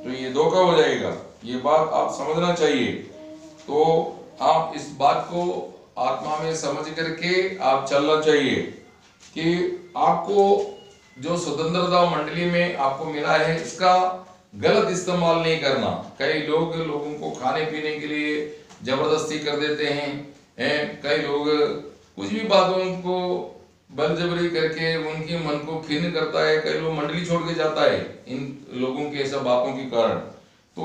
तो ये धोखा हो जाएगा। ये बात आप समझना चाहिए। तो आप इस बात को आत्मा में समझ करके आप चलना चाहिए कि आपको जो स्वतंत्रता मंडली में आपको मिला है इसका गलत इस्तेमाल नहीं करना। कई लोगों को खाने पीने के लिए जबरदस्ती कर देते हैं। कई लोग कुछ भी बातों को बलजबरी करके उनके मन को खिन्न करता है। कई लोग मंडली छोड़ के जाता है इन लोगों के ऐसा बातों के कारण। तो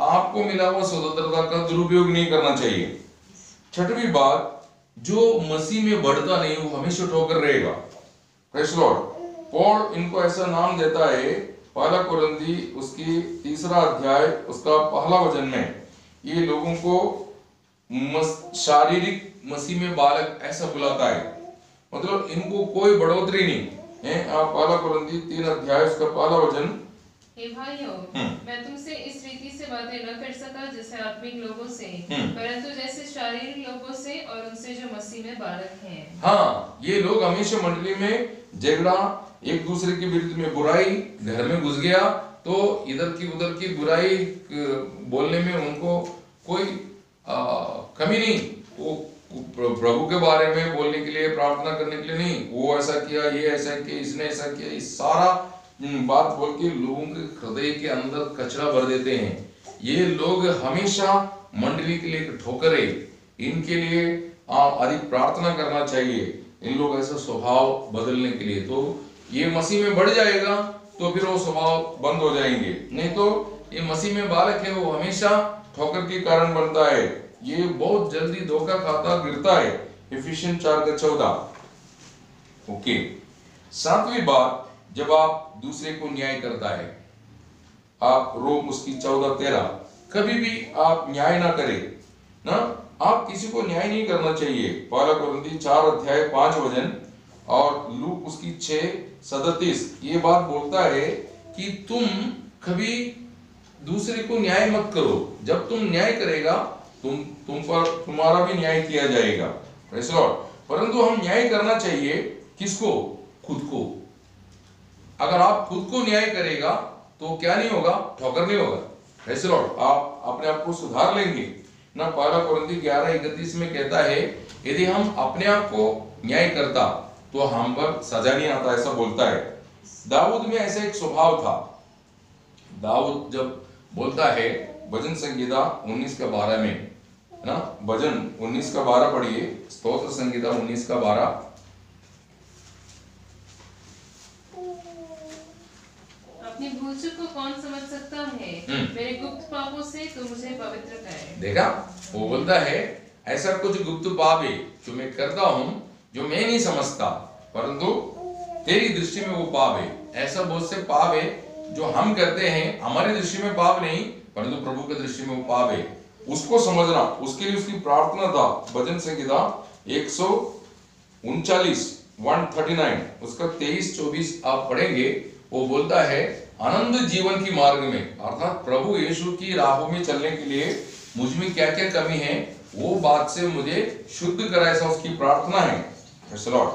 आपको मिला हुआ स्वतंत्रता का दुरुपयोग नहीं करना चाहिए। छठवीं बात, जो मसीह में बढ़ता नहीं वो हमेशा ठोकर रहेगा। Praise the Lord. पौल इनको ऐसा नाम देता है पहला कोरिन्थी उसकी 3 अध्याय उसका पहला वचन में, ये लोगों को शारीरिक मसीह में बालक ऐसा बुलाता है, मतलब इनको कोई बढ़ोतरी नहीं है। आप पहला कोरिन्थी 3 अध्याय उसका पहला वचन। हे भाइयों, मैं तुमसे इस रीति से बातें न कर सका जैसे आत्मिक लोगों से, परंतु जैसे शारीरिक लोगों से और उनसे जो मसीह में बालक हैं। हाँ, ये लोग हमेशा मंडली में झगड़ा, एक दूसरे के विरुद्ध में बुराई, घर में घुस गया तो इधर की उधर की बुराई बोलने में उनको कोई कमी नहीं। वो प्रभु के बारे में बोलने के लिए, प्रार्थना करने के लिए नहीं, वो ऐसा किया, ये ऐसा किया, इसने ऐसा किया, इस सारा बात बोल के लोगों के हृदय के अंदर कचरा भर देते हैं। ये लोग हमेशा मंडली के लिए ठोकर है, इनके लिए अधिक प्रार्थना करना चाहिए इन लोग ऐसा स्वभाव बदलने के लिए। तो ये मसीह में बढ़ जाएगा तो फिर वो स्वभाव बंद हो जाएंगे, नहीं तो ये मसीह में बालक है वो हमेशा ठोकर के कारण बनता है। ये बहुत जल्दी धोखा खाता, गिरता है। इफिशियंट 4:14। ओके। 7वीं बात, जब आप दूसरे को न्याय करता है, आप रोम उसकी 14:13, कभी भी आप न्याय ना करें ना। आप किसी को न्याय नहीं करना चाहिए। पहला कोरिन्थी 4 अध्याय 5 वचन और लूक उसकी 6:37 ये बात बोलता है कि तुम कभी दूसरे को न्याय मत करो। जब तुम न्याय करेगा तुम पर तुम्हारा भी न्याय किया जाएगा। Praise the Lord. परंतु हम न्याय करना चाहिए किसको? खुद को। अगर आप खुद को न्याय करेगा तो क्या नहीं होगा? ठोकर नहीं होगा। Praise the Lord. आप अपने आप को सुधार लेंगे ना। पहला कोरिन्थी 11:31 में कहता है यदि हम अपने आप को न्याय करता तो हम पर सजा नहीं आता, ऐसा बोलता है। दाऊद में ऐसा एक स्वभाव था। दाऊद जब बोलता है भजन संगीता 19:12 में, है ना, भजन 19:12 पढ़िए, स्तोत्र संगीता 19:12। अपनी भूल चूक को कौन समझ सकता है? मेरे गुप्त पापों से तू मुझे पवित्र कर। देखा, वो बोलता है ऐसा कुछ गुप्त पाप है जो मैं करता हूं जो मैं नहीं समझता, परंतु तेरी दृष्टि में वो पाप है। ऐसा बहुत से पाप है जो हम करते हैं, हमारी दृष्टि में पाप नहीं परंतु प्रभु की दृष्टि में वो पाप है। उसको समझना, उसके लिए उसकी प्रार्थना था। भजन संगीता 139 उसका 23-24 आप पढ़ेंगे। वो बोलता है आनंद जीवन की मार्ग में, अर्थात प्रभु यीशु की राहों में चलने के लिए मुझ में क्या क्या कमी है वो बात से मुझे शुद्ध करा, ऐसा उसकी प्रार्थना है। Praise the Lord.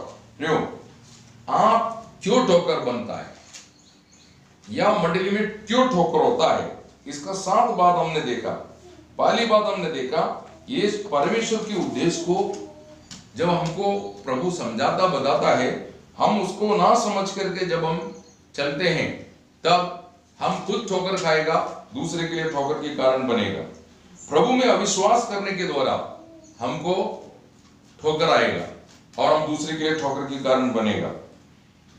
आप क्यों ठोकर बनता है या मंडली में क्यों ठोकर होता है, इसका 7 बात हमने देखा। पहली बात हमने देखा ये परमेश्वर के उद्देश्य को जब हमको प्रभु समझाता बताता है, हम उसको ना समझ करके जब हम चलते हैं तब हम खुद ठोकर खाएगा, दूसरे के लिए ठोकर के कारण बनेगा। प्रभु में अविश्वास करने के द्वारा हमको ठोकर आएगा और हम दूसरे के लिए ठोकर के कारण बनेगा।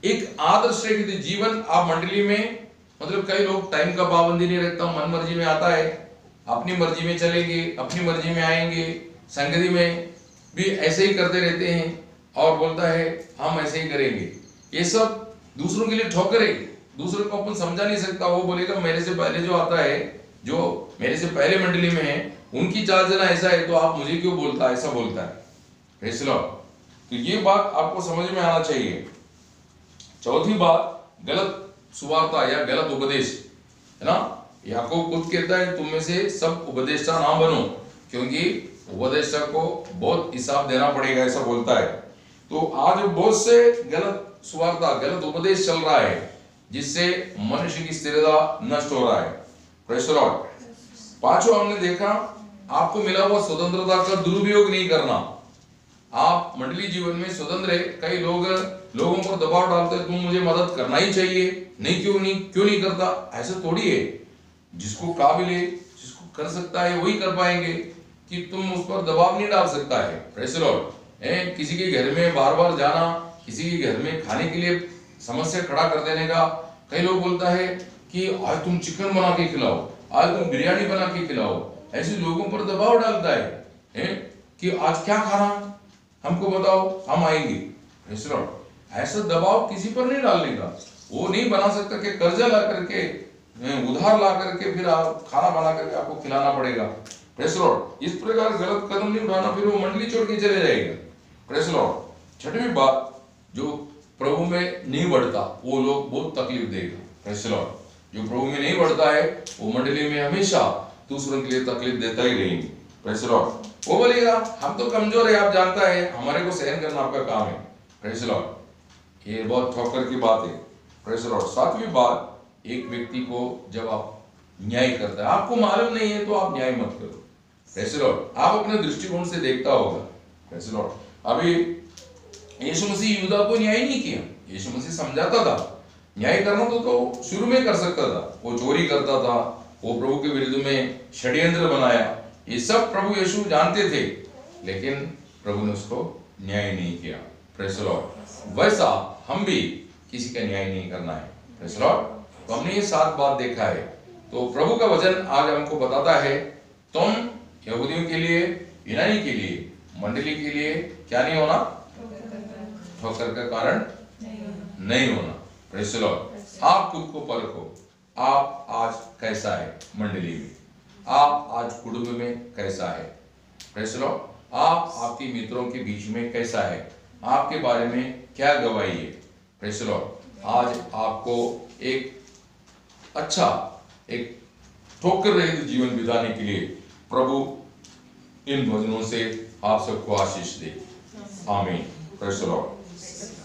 एक आदर्श जीवन आप मंडली में, मतलब कई लोग टाइम का पाबंदी नहीं रखता, मन मर्जी में आता है, अपनी मर्जी में चलेंगे, अपनी मर्जी में आएंगे, संगति में भी ऐसे ही करते रहते हैं और बोलता है हम ऐसे ही करेंगे। ये सब दूसरों के लिए ठोकर है। दूसरों को अपन समझा नहीं सकता। वो बोलेगा मेरे से पहले जो आता है, जो मेरे से पहले मंडली में है, उनकी चाल चलना ऐसा है तो आप मुझे क्यों बोलता है, ऐसा बोलता है। Praise the Lord. तो ये बात आपको समझ में आना चाहिए। चौथी बात, गलत सुवार्ता या गलत उपदेश, है ना। याकूब खुद कहता है तुम में से सब उपदेष्टा ना बनो, क्योंकि उपदेष्टा को बहुत हिसाब देना पड़ेगा, ऐसा बोलता है। तो आज बहुत से गलत सुवार्ता, गलत उपदेश चल रहा है जिससे मनुष्य की स्थिरता नष्ट हो रहा है। Praise the Lord. पांचवा हमने देखा आपको मिला हुआ स्वतंत्रता का दुरुपयोग नहीं करना। आप मंडली जीवन में स्वतंत्र है। कई लोगों पर दबाव डालते हैं तुम मुझे मदद करना ही चाहिए, नहीं क्यों नहीं करता, ऐसा थोड़ी है। जिसको काबिल है, जिसको कर सकता है वही कर पाएंगे, कि तुम उस पर दबाव नहीं डाल सकता है। Praise the Lord. किसी के घर में बार बार जाना, किसी के घर में खाने के लिए समस्या खड़ा कर देने का। कई लोग बोलता है कि आज तुम चिकन बना के खिलाओ, आज तुम बिरयानी बना के खिलाओ, ऐसे लोगों पर दबाव डालता है कि आज क्या खाना, हमको बताओ, हम आएंगे। Praise the Lord. ऐसा दबाव किसी पर नहीं डालने का। वो नहीं बना सकता कि कर्जा ला करके, उधार ला करके फिर आप खाना बना करके आपको खिलाना पड़ेगा। Praise the Lord. इस प्रकार गलत कदम नहीं उठाना, फिर वो मंडली छोड़ के चले जाएगा। Praise the Lord. छठवीं बात, जो प्रभु में नहीं बढ़ता वो लोग बहुत तकलीफ देगा। Praise the Lord. जो प्रभु में नहीं बढ़ता है वो मंडली में हमेशा दूसरों के लिए तकलीफ देता ही रहेंगे। Praise the Lord. वो बोलेगा हम तो कमजोर है, आप जानता है, हमारे को सहन करना आपका काम है। Praise the Lord. ये बहुत ठोकर की बात है। Praise the Lord. सातवीं बात, एक व्यक्ति को जब आप न्याय करता है, आपको मालूम नहीं है तो आप न्याय मत करो। Praise the Lord. आप अपने दृष्टिकोण से देखता होगा। Praise the Lord. अभी यीशु मसीह यूदा को न्याय नहीं किया, यीशु मसीह समझाता था। न्याय करना तो शुरू में कर सकता था। वो चोरी करता था, वो प्रभु के विरुद्ध में षड्यंत्र बनाया, ये सब प्रभु यीशु जानते थे, लेकिन प्रभु ने उसको न्याय नहीं किया। Praise the Lord. वैसा हम भी किसी का न्याय नहीं करना है। Praise the Lord. तो हमने ये 7 बात देखा है। तो प्रभु का वचन आज हमको बताता है तुम यहूदियों के लिए, यूनानी के लिए, मंडली के लिए क्या नहीं होना, ठोकर का कारण नहीं होना। Praise the Lord. आप खुद को परखो, आप आज कैसा है मंडली में, आप आज कुटुंब में कैसा है। Praise the Lord. आप आपके मित्रों के बीच में कैसा है, आपके बारे में क्या गवाही है। Praise the Lord. आज आपको एक अच्छा एक ठोकर रहित जीवन बिताने के लिए प्रभु इन भजनों से आप सबको आशीष दे। आमीन। Praise the Lord.